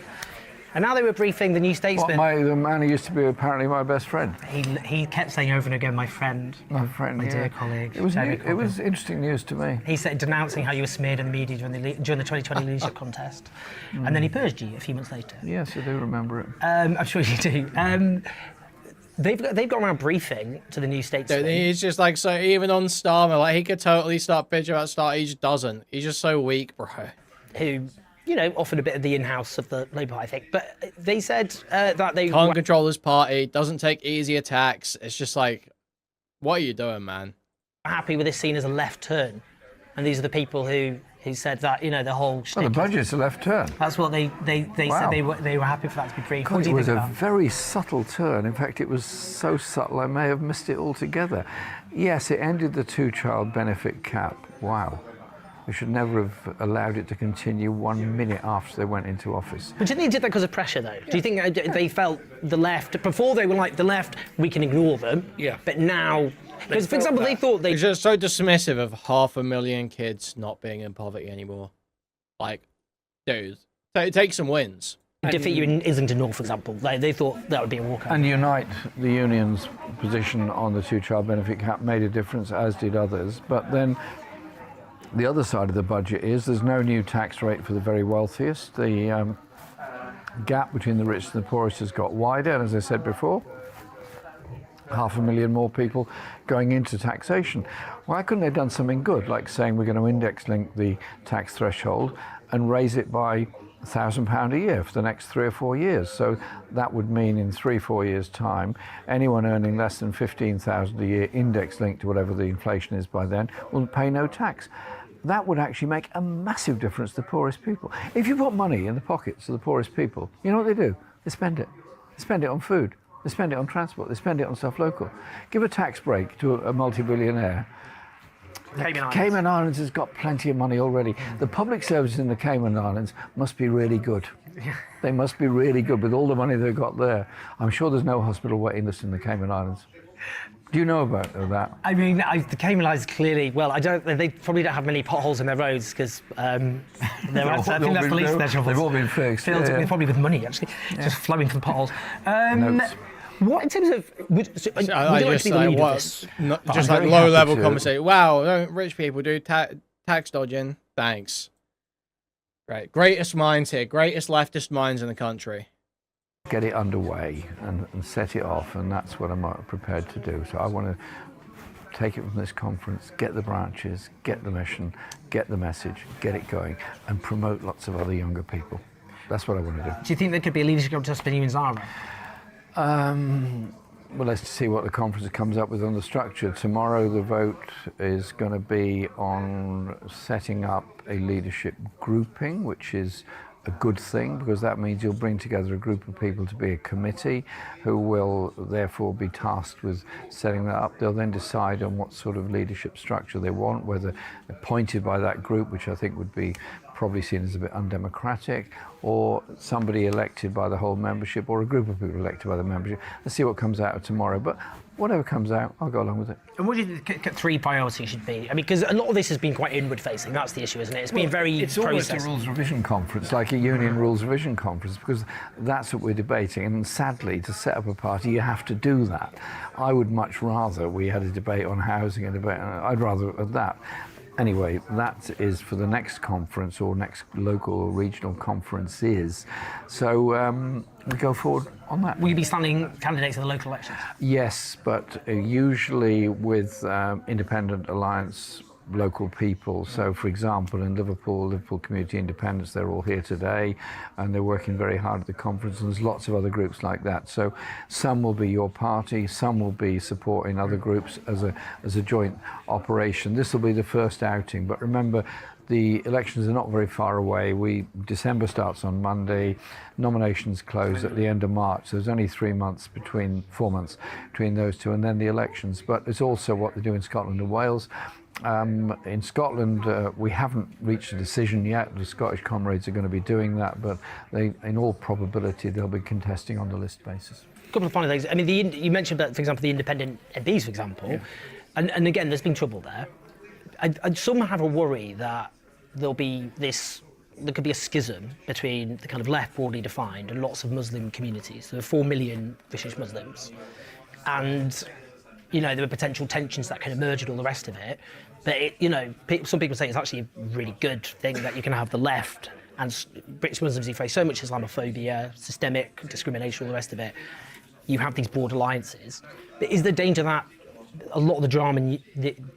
And now they were briefing the New Statesman. The man who used to be apparently my best friend. He kept saying over and again, my friend, my dear colleague. It was interesting news to me. He said denouncing how you were smeared in the media during the 2020 leadership contest, and then he purged you a few months later. Yes, I do remember it. I'm sure you do. They've gone around briefing to the New Statesman. He's just like, so even on Starmer, like he could totally start bitching about Starmer, he just doesn't. He's just so weak, bro. Who, you know, offered a bit of the in-house of the Labour, I think. But they said that they can't control his party, doesn't take easy attacks. It's just like, what are you doing, man? Happy with this seen as a left turn, and these are the people who said that, you know, the whole. Well, the budget's a left turn. That's what they Wow. said they were happy for that to be briefed. God, it was a very subtle turn. In fact, it was so subtle I may have missed it altogether. Yes, it ended the two-child benefit cap. Wow. We should never have allowed it to continue 1 minute after they went into office. But do you think they did that because of pressure, though? Do you think they felt the left, before they were like, the left, we can ignore them, but now, because, for example, they thought they... It's just so dismissive of 500,000 kids not being in poverty anymore. Like, dude, take some wins. Defeat you in Islington North, for example. They thought that would be a walkout. And Unite, the union's position on the two-child benefit cap made a difference, as did others. But then the other side of the budget is there's no new tax rate for the very wealthiest. The gap between the rich and the poorest has got wider, and as I said before, 500,000 more people going into taxation. Why couldn't they have done something good, like saying we're going to index link the tax threshold and raise it by £1,000 a year for the next 3 or 4 years? So that would mean in 3-4 years' time, anyone earning less than 15,000 a year, index linked to whatever the inflation is by then, will pay no tax. That would actually make a massive difference to the poorest people. If you put money in the pockets of the poorest people, you know what they do? They spend it. They spend it on food. They spend it on transport. They spend it on stuff local. Give a tax break to a multi-billionaire. Cayman Islands has got plenty of money already. The public services in the Cayman Islands must be really good. They must be really good with all the money they've got there. I'm sure there's no hospital waiting list in the Cayman Islands. Do you know about that? I mean, the Cayman Islands clearly, well, they probably don't have many potholes in their roads because I think that's the least of their troubles. They've all been fixed. Probably with money, actually, just flowing from potholes. What in terms of just like low-level conversation? Wow, don't rich people do tax Tax dodging. Thanks. Great. Greatest minds here. Greatest leftist minds in the country. Get it underway and set it off, and that's what I'm prepared to do. So I want to take it from this conference, get the branches, get the mission, get the message, get it going, and promote lots of other younger people. That's what I want to do. Do you think there could be a leadership contest between you and Zara? Well, let's see what the conference comes up with on the structure. Tomorrow the vote is going to be on setting up a leadership grouping, which is a good thing, because that means you'll bring together a group of people to be a committee who will therefore be tasked with setting that up. They'll then decide on what sort of leadership structure they want, whether appointed by that group, which I think would be probably seen as a bit undemocratic, or somebody elected by the whole membership, or a group of people elected by the membership. Let's see what comes out of tomorrow. But whatever comes out, I'll go along with it. And what do you think 3 priorities should be? I mean, because a lot of this has been quite inward-facing. That's the issue, isn't it? It's been very It's almost a rules revision conference, like a union rules revision conference, because that's what we're debating. And sadly, to set up a party, you have to do that. I would much rather we had a debate on housing and debate. I'd rather that. Anyway, that is for the next conference or next local or regional conferences. So we go forward on that. Will you be standing candidates in the local elections? Yes, but usually with Independent Alliance local people. So, for example, in Liverpool Community Independence, they're all here today, and they're working very hard at the conference, and there's lots of other groups like that. So some will be your party, some will be supporting other groups as a joint operation. This will be the first outing, but remember, the elections are not very far away. December starts on Monday, nominations close at the end of March. So there's only 4 months between those two, and then the elections. But it's also what they do in Scotland and Wales. In Scotland, we haven't reached a decision yet. The Scottish comrades are going to be doing that, but in all probability, they'll be contesting on the list basis. A couple of final things. I mean, you mentioned about, for example, the independent MPs, for example, yeah. and again, there's been trouble there. I somehow have a worry that there could be a schism between the kind of left broadly defined and lots of Muslim communities. There are 4 million British Muslims, and there are potential tensions that can emerge and all the rest of it. But some people say it's actually a really good thing that you can have the left and British Muslims who face so much Islamophobia, systemic discrimination, all the rest of it. You have these broad alliances. But is there danger that a lot of the drama in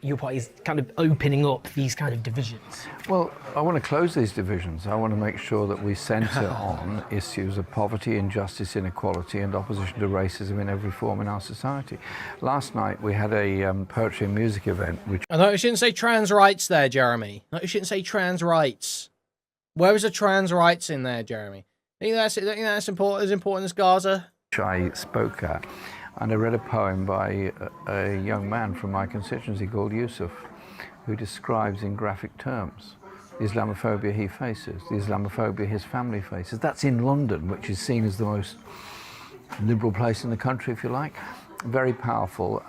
your party is kind of opening up these kind of divisions? Well, I want to close these divisions. I want to make sure that we centre on issues of poverty, injustice, inequality and opposition to racism in every form in our society. Last night we had a poetry and music event which... I thought you shouldn't say trans rights there, Jeremy. No, you shouldn't say trans rights. Where is the trans rights in there, Jeremy? Think that's as important as Gaza? I spoke at. And I read a poem by a young man from my constituency called Yusuf, who describes in graphic terms the Islamophobia he faces, the Islamophobia his family faces. That's in London, which is seen as the most liberal place in the country, if you like. Very powerful.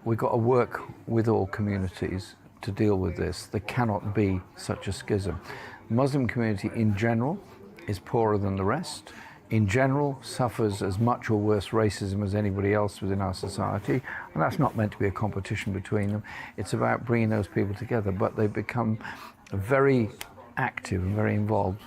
We've got to work with all communities to deal with this. There cannot be such a schism. The Muslim community in general is poorer than the rest. In general, suffers as much or worse racism as anybody else within our society, and that's not meant to be a competition between them. It's about bringing those people together, but they become very active and very involved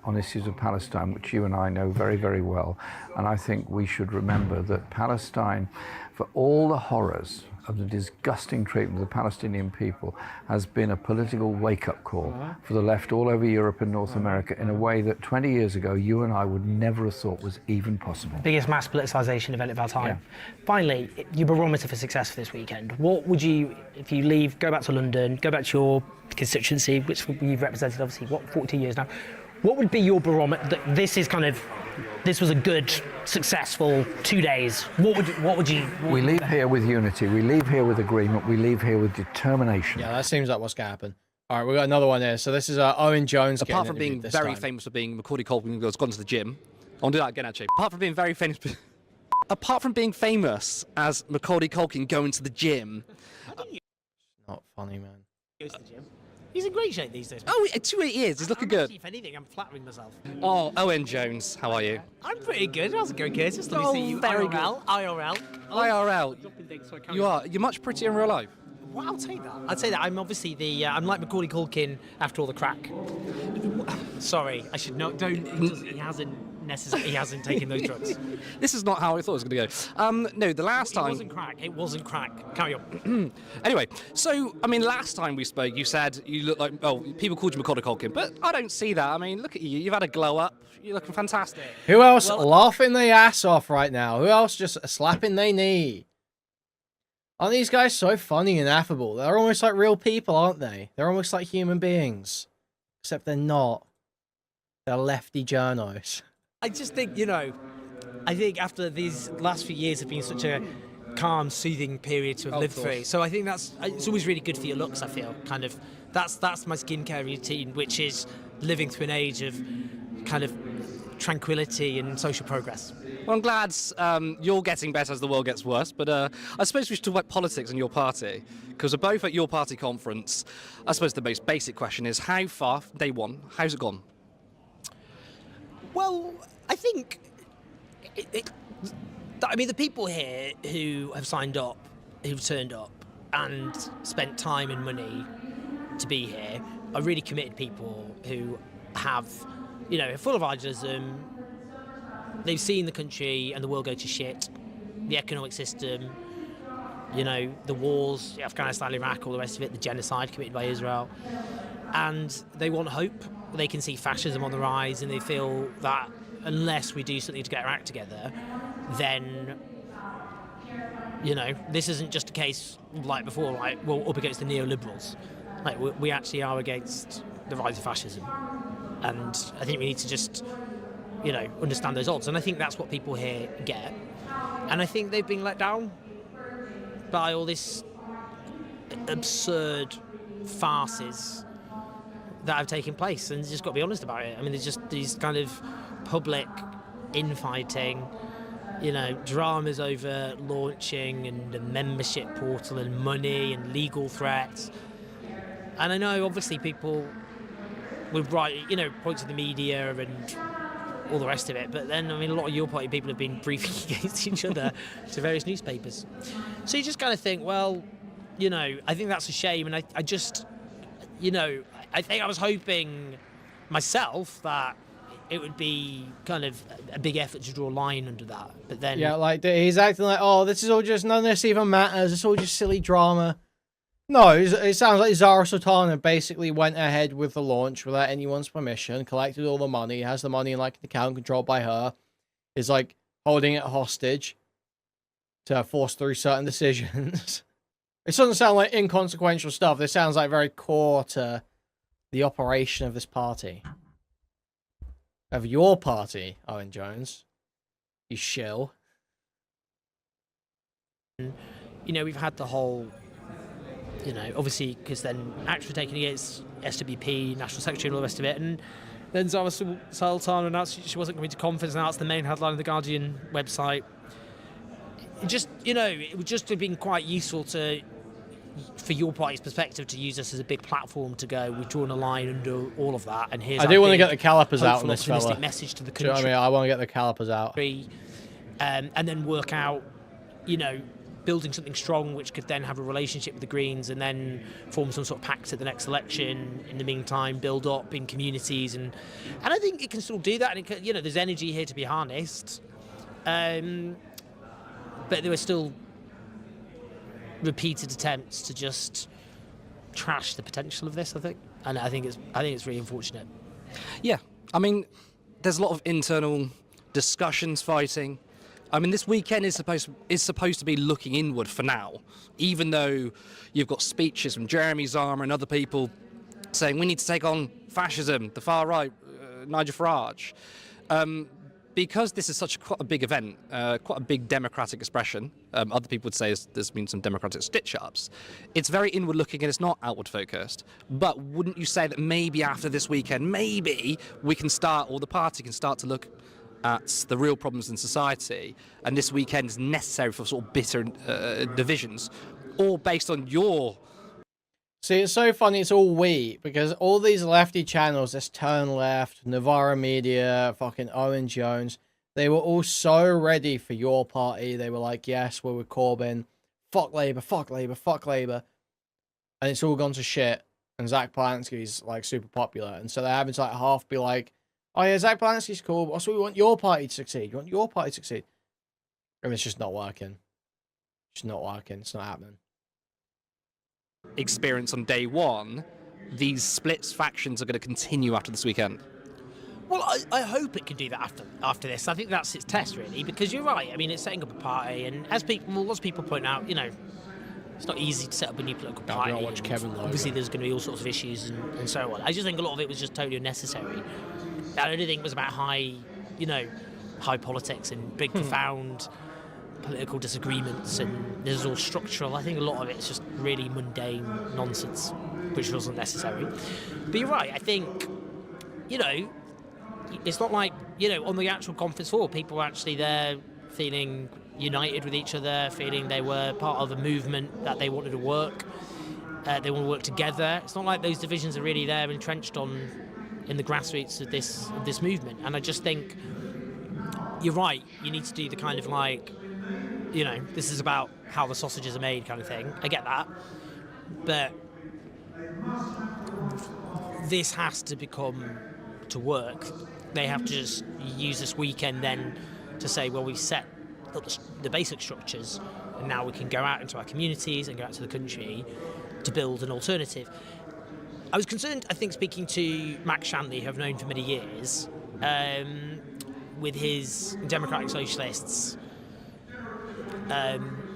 on issues of Palestine, which you and I know very, very well. And I think we should remember that Palestine, for all the horrors of the disgusting treatment of the Palestinian people, has been a political wake-up call for the left all over Europe and North America in a way that 20 years ago you and I would never have thought was even possible. Biggest mass politicization event of our time. Yeah. Finally, your barometer for success for this weekend. What would you, if you leave, go back to London, go back to your constituency, which you've represented obviously, 42 years now, what would be your barometer? This was a good, successful 2 days. What would you? We leave here with unity. We leave here with agreement. We leave here with determination. Yeah, that seems like what's going to happen. All right, we've got another one here. So this is Owen Jones. Apart from being very famous for being Macaulay Culkin has gone to the gym. I'll do that again, actually. Apart from being very famous, apart from being famous as Macaulay Culkin going to the gym. Not funny, man. Goes to the gym. He's in great shape these days. Oh, 2 years. He's looking good. If anything, I'm flattering myself. Oh, Owen Jones, how are you? I'm pretty good. How's it going, Curtis? Let me see you. Very IRL. good. IRL. You are. You're much prettier in real life. Well, I'll take that. I'd say that I'm obviously I'm like Macaulay Culkin after all the crack. Sorry, I should not. Don't. He hasn't taken those drugs. This is not how I thought it was going to go. No, the last time... It wasn't crack. It wasn't crack. Carry on. Anyway, so, I mean, last time we spoke, you said you look like... Oh, people called you Macaulay Culkin, but I don't see that. I mean, look at you. You've had a glow up. You're looking fantastic. Who else laughing their ass off right now? Who else just slapping their knee? Aren't these guys so funny and affable? They're almost like real people, aren't they? They're almost like human beings. Except they're not. They're lefty journos. I just think, I think after these last few years have been such a calm, soothing period to have lived through. So I think it's always really good for your looks, I feel. Kind of, that's my skincare routine, which is living through an age of kind of tranquility and social progress. Well, I'm glad you're getting better as the world gets worse, but I suppose we should talk about politics in your party, because we're both at your party conference. I suppose the most basic question is, how far, day one, how's it gone? Well, I think, I mean, the people here who have signed up, who've turned up and spent time and money to be here are really committed people who have, full of idealism. They've seen the country and the world go to shit, the economic system, the wars, Afghanistan, Iraq, all the rest of it, the genocide committed by Israel. And they want hope. They can see fascism on the rise, and they feel that unless we do something to get our act together, then, this isn't just a case like before, like, we're up against the neoliberals. Like, we actually are against the rise of fascism. And I think we need to just, understand those odds. And I think that's what people here get. And I think they've been let down by all this absurd farces that have taken place, and just got to be honest about it. I mean, there's just these kind of public infighting, dramas over launching and the membership portal and money and legal threats. And I know obviously people would point to the media and all the rest of it, but then, I mean, a lot of your party people have been briefing against each other to various newspapers. So you just kind of think, well, I think that's a shame, and I just, I think I was hoping myself that it would be kind of a big effort to draw a line under that, but then... Yeah, like, he's acting like, oh, this is all just, none of this even matters, it's all just silly drama. No, it sounds like Zara Sultana basically went ahead with the launch without anyone's permission, collected all the money, has the money in, like, an account controlled by her, is, like, holding it hostage to force through certain decisions. It doesn't sound like inconsequential stuff. This sounds like very core to the operation of this party. Of your party, Owen Jones. You shill. We've had the whole, obviously, because then action taken against SWP, National Secretary, and all the rest of it, and then Zara Sultana announced she wasn't going to conference, and that's the main headline of the Guardian website. It just, it would just have been quite useful for your party's perspective to use this as a big platform to go, we've drawn a line under all of that, and here's I do want to get the calipers out on this fella. fella. Message to the Do you know country. what I mean? I want to get the calipers out. And then work out, building something strong which could then have a relationship with the Greens, and then form some sort of pact at the next election. In the meantime, build up in communities, and I think it can still do that. And it can, there's energy here to be harnessed, but there were still repeated attempts to just trash the potential of this, I think, and I think it's really unfortunate. Yeah, I mean, there's a lot of internal discussions, fighting. I mean, this weekend is supposed to be looking inward for now, even though you've got speeches from Jeremy Zama and other people saying we need to take on fascism, the far right, Nigel Farage. Because this is quite a big event, quite a big democratic expression, other people would say there's been some democratic stitch-ups, it's very inward-looking and it's not outward-focused. But wouldn't you say that maybe after this weekend, maybe we can start, or the party can start to look at the real problems in society, and this weekend is necessary for sort of bitter divisions, all based on your... See, it's so funny, it's all we, because all these lefty channels, this Turn Left, Navarra Media, fucking Owen Jones, they were all so ready for your party. They were like, yes, we're with Corbyn. Fuck Labour, fuck Labour, fuck Labour. and it's all gone to shit, and Zach Polanski's like super popular, and so they're having to like half be like, oh yeah, Zach Polanski's cool, but also we want your party to succeed. You want your party to succeed. And it's just not working. It's not working. It's not happening. Experience on day one, these splits factions are going to continue after this weekend. Well, I hope it can do that after this. I think that's its test, really, because you're right. I mean, it's setting up a party, and as lots of people point out, you know, it's not easy to set up a new political party. Watch Kevin Logan. Obviously, there's going to be all sorts of issues and so on. I just think a lot of it was just totally unnecessary. I don't think it was about high politics and big, profound political disagreements, and this is all structural. I think a lot of it is just really mundane nonsense, which wasn't necessary. But you're right. I think, you know, it's not like, you know, on the actual conference floor, people were actually there feeling united with each other, feeling they were part of a movement that they wanted to work. They want to work together. It's not like those divisions are really there entrenched in the grassroots of this movement. And I just think you're right. You need to do the kind of like, you know, this is about how the sausages are made kind of thing. I get that. But this has to to work. They have to just use this weekend then to say, well, we've set up the basic structures, and now we can go out into our communities and go out to the country to build an alternative. I was concerned, I think, speaking to Max Shanley, who I've known for many years, with his Democratic Socialists,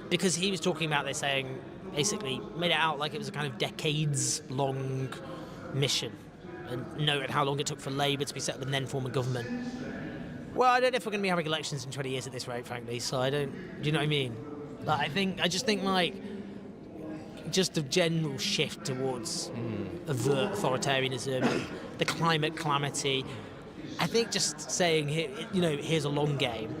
because he was talking about this, saying, basically made it out like it was a kind of decades-long mission, and noted how long it took for Labour to be set up and then form a government. Well, I don't know if we're going to be having elections in 20 years at this rate, frankly, so I don't... Do you know what I mean? Like, I just think, like, just the general shift towards overt authoritarianism, the climate calamity, I think just saying, you know, here's a long game,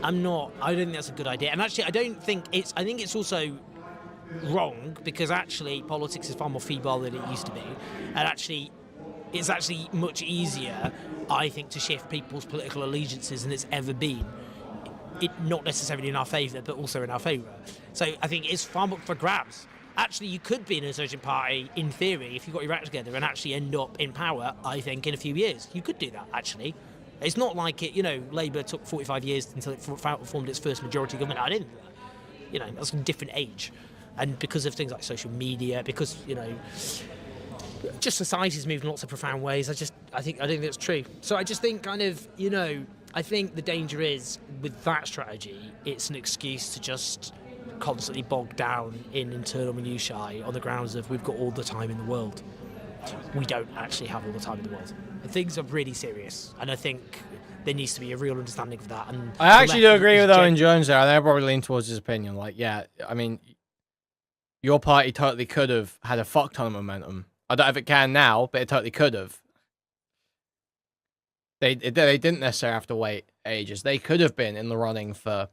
I don't think that's a good idea. And actually, I think it's also wrong, because actually politics is far more feeble than it used to be, and actually it's actually much easier, I think, to shift people's political allegiances than it's ever been. It not necessarily in our favour, but also in our favour. So I think it's far more for grabs. Actually, you could be an insurgent party, in theory, if you got your act together, and actually end up in power, I think, in a few years. You could do that, actually. It's not like it, you know, Labour took 45 years until it formed its first majority government. I didn't. You know, that's a different age. And because of things like social media, because, you know, just society's moved in lots of profound ways, I think that's true. So I just think kind of, you know, I think the danger is, with that strategy, it's an excuse to just constantly bog down in internal minutiae on the grounds of we've got all the time in the world. We don't actually have all the time in the world. Things are really serious, and I think there needs to be a real understanding of that. And I actually do agree with Owen Jones there. They're probably leaning towards his opinion. Like, yeah, I mean, your party totally could have had a fuck ton of momentum. I don't know if it can now, but it totally could have. They didn't necessarily have to wait ages. They could have been in the running for,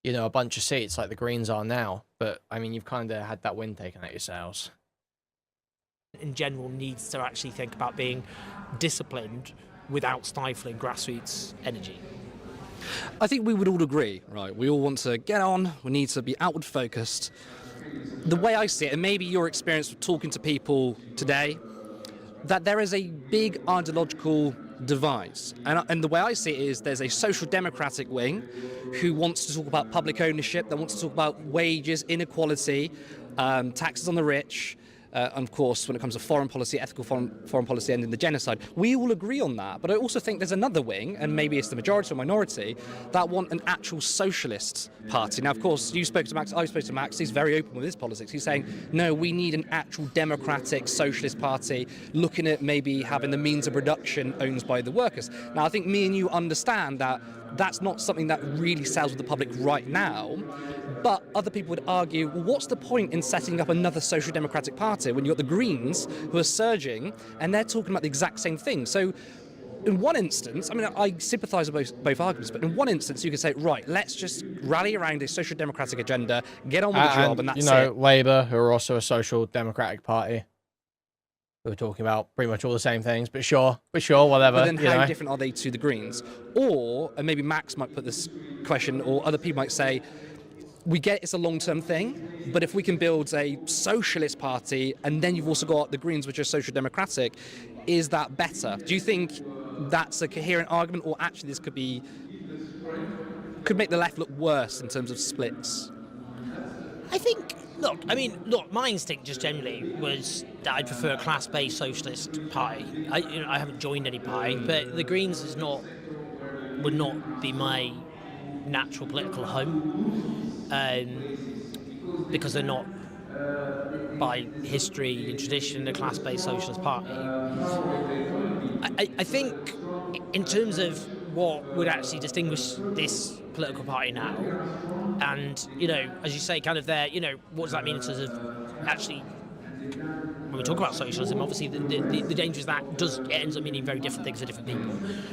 you know, a bunch of seats like the Greens are now. But, I mean, you've kind of had that wind taken out yourselves. In general, needs to actually think about being disciplined without stifling grassroots energy. I think we would all agree, right? We all want to get on, we need to be outward focused. The way I see it, and maybe your experience of talking to people today, that there is a big ideological divide. And the way I see it is there's a social democratic wing who wants to talk about public ownership, that wants to talk about wages, inequality, taxes on the rich, and of course, when it comes to foreign policy, ethical foreign policy, ending the genocide. We all agree on that, but I also think there's another wing, and maybe it's the majority or minority, that want an actual socialist party. Now, of course, you spoke to Max, I spoke to Max, he's very open with his politics. He's saying, no, we need an actual democratic socialist party, looking at maybe having the means of production owned by the workers. Now, I think me and you understand that that's not something that really sells with the public right now, but other people would argue, well, what's the point in setting up another social democratic party when you've got the Greens who are surging and they're talking about the exact same thing? So in one instance, I mean, I sympathise with both arguments, but in one instance you could say, right, let's just rally around a social democratic agenda, get on with the job, and that's it. You know, Labour, who are also a social democratic party, who are talking about pretty much all the same things, but sure, whatever. But then how different are they to the Greens? Or, and maybe Max might put this question, or other people might say, we get it's a long-term thing, but if we can build a socialist party and then you've also got the Greens, which are social democratic, is that better? Do you think that's a coherent argument, or actually this could make the left look worse in terms of splits? I think, look, my instinct just generally was that I'd prefer a class-based socialist party. I haven't joined any party, but the Greens would not be my natural political home, because they're not, by history and tradition, a class-based socialist party. I think, in terms of what would actually distinguish this political party now, and, as you say, kind of what does that mean in terms of actually, when we talk about socialism, obviously the danger is that it ends up meaning very different things for different people.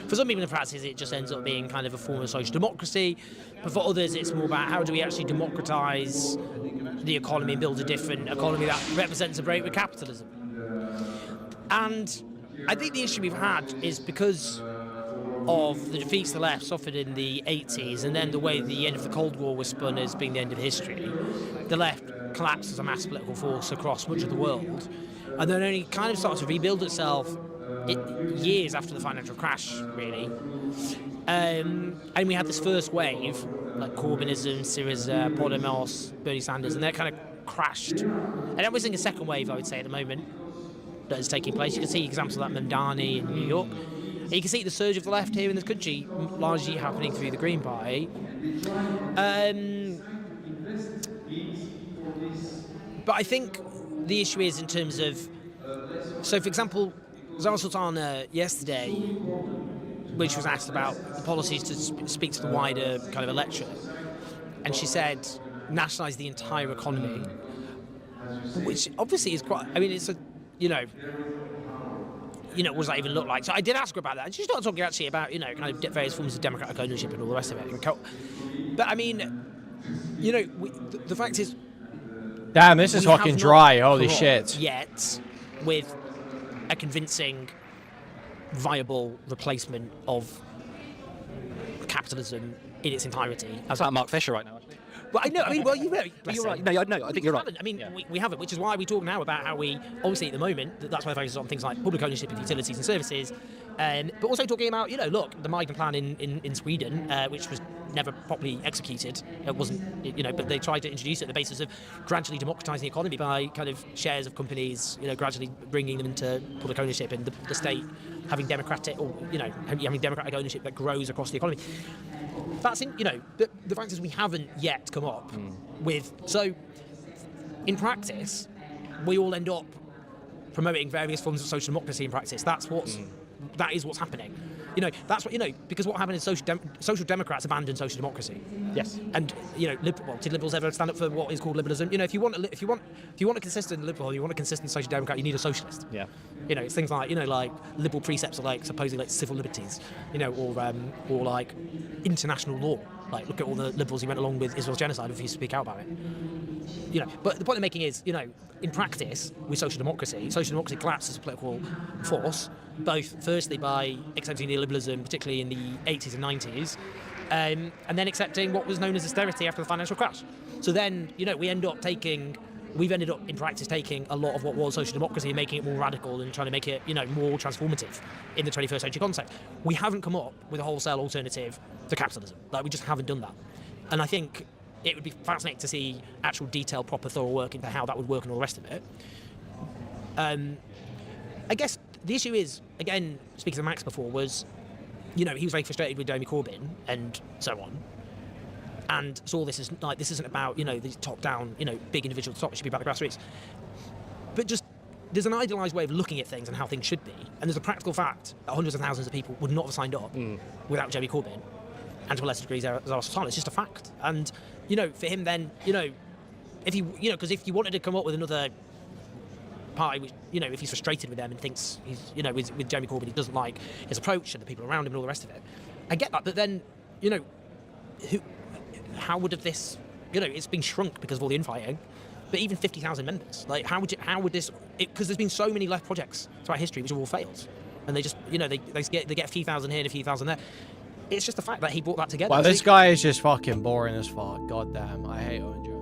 For some people in practice, it just ends up being kind of a form of social democracy, but for others, it's more about how do we actually democratise the economy and build a different economy that represents a break with capitalism. And I think the issue we've had is because of the defeats the left suffered in the 80s, and then the way the end of the Cold War was spun as being the end of history, the left collapsed as a mass political force across much of the world, and then only kind of started to rebuild itself years after the financial crash, really. And we had this first wave, like Corbynism, Syriza, Podemos, Bernie Sanders, and they kind of crashed. And then we're seeing a second wave, I would say, at the moment, that is taking place. You can see examples of that Mamdani in New York. And you can see the surge of the left here in this country, largely happening through the Green Party. But I think the issue is in terms of, so for example, Zara Sultana yesterday, which was asked about the policies to speak to the wider kind of electorate, and she said nationalise the entire economy, which obviously is quite, it's a, what does that even look like? So I did ask her about that, and she started talking actually about, kind of various forms of democratic ownership and all the rest of it. But the fact is, damn, this is fucking dry. Holy shit. Yet, with a convincing, viable replacement of capitalism in its entirety. That's like Mark Fisher right now, actually. Well, I know. You're right. No, I think you're right. We haven't, which is why we talk now about how we, obviously at the moment, that's why the focus is on things like public ownership of utilities and services, but also talking about, look, the Migrant Plan in Sweden, which was never properly executed. It wasn't, but they tried to introduce it on the basis of gradually democratising the economy by kind of shares of companies, gradually bringing them into public ownership, and the state having democratic, or having democratic ownership that grows across the economy. That's the fact is we haven't yet come up with. So, in practice, we all end up promoting various forms of social democracy in practice. That is what's happening. That's what because what happened is social democrats abandoned social democracy. Yes. And did liberals ever stand up for what is called liberalism? If you want a consistent liberal, you want a consistent social democrat, you need a socialist. Yeah. It's things like like liberal precepts are like supposedly like civil liberties, or like international law. Like look at all the liberals who went along with Israel's genocide if you speak out about it. But the point I'm making is, in practice, with social democracy collapses as a political force, both firstly by accepting neoliberalism, particularly in the 80s and 90s, and then accepting what was known as austerity after the financial crash. So then, we've ended up in practice taking a lot of what was social democracy and making it more radical and trying to make it, more transformative in the 21st century concept. We haven't come up with a wholesale alternative to capitalism. We just haven't done that. And I think it would be fascinating to see actual detailed, proper, thorough work into how that would work and all the rest of it. I guess the issue is, again, speaking to Max before, was, he was very frustrated with Jeremy Corbyn and so on, and saw this as like, this isn't about, these top-down, big individual top, it should be about the grassroots. But just, there's an idealised way of looking at things and how things should be, and there's a practical fact that hundreds of thousands of people would not have signed up without Jeremy Corbyn, and to a lesser degree, Zara Sultana. It's just a fact. And, for him then, if he, because if you wanted to come up with another party, which, if he's frustrated with them and thinks he's, with Jeremy Corbyn, he doesn't like his approach and the people around him and all the rest of it, I get that. But then, how would have this, it's been shrunk because of all the infighting, but even 50,000 members, like how would this, because there's been so many left projects throughout history which have all failed, and they just, they get a few thousand here and a few thousand there. it's just the fact that he brought that together. Well, So this guy is just fucking boring as fuck. God damn, I hate Owen Jones.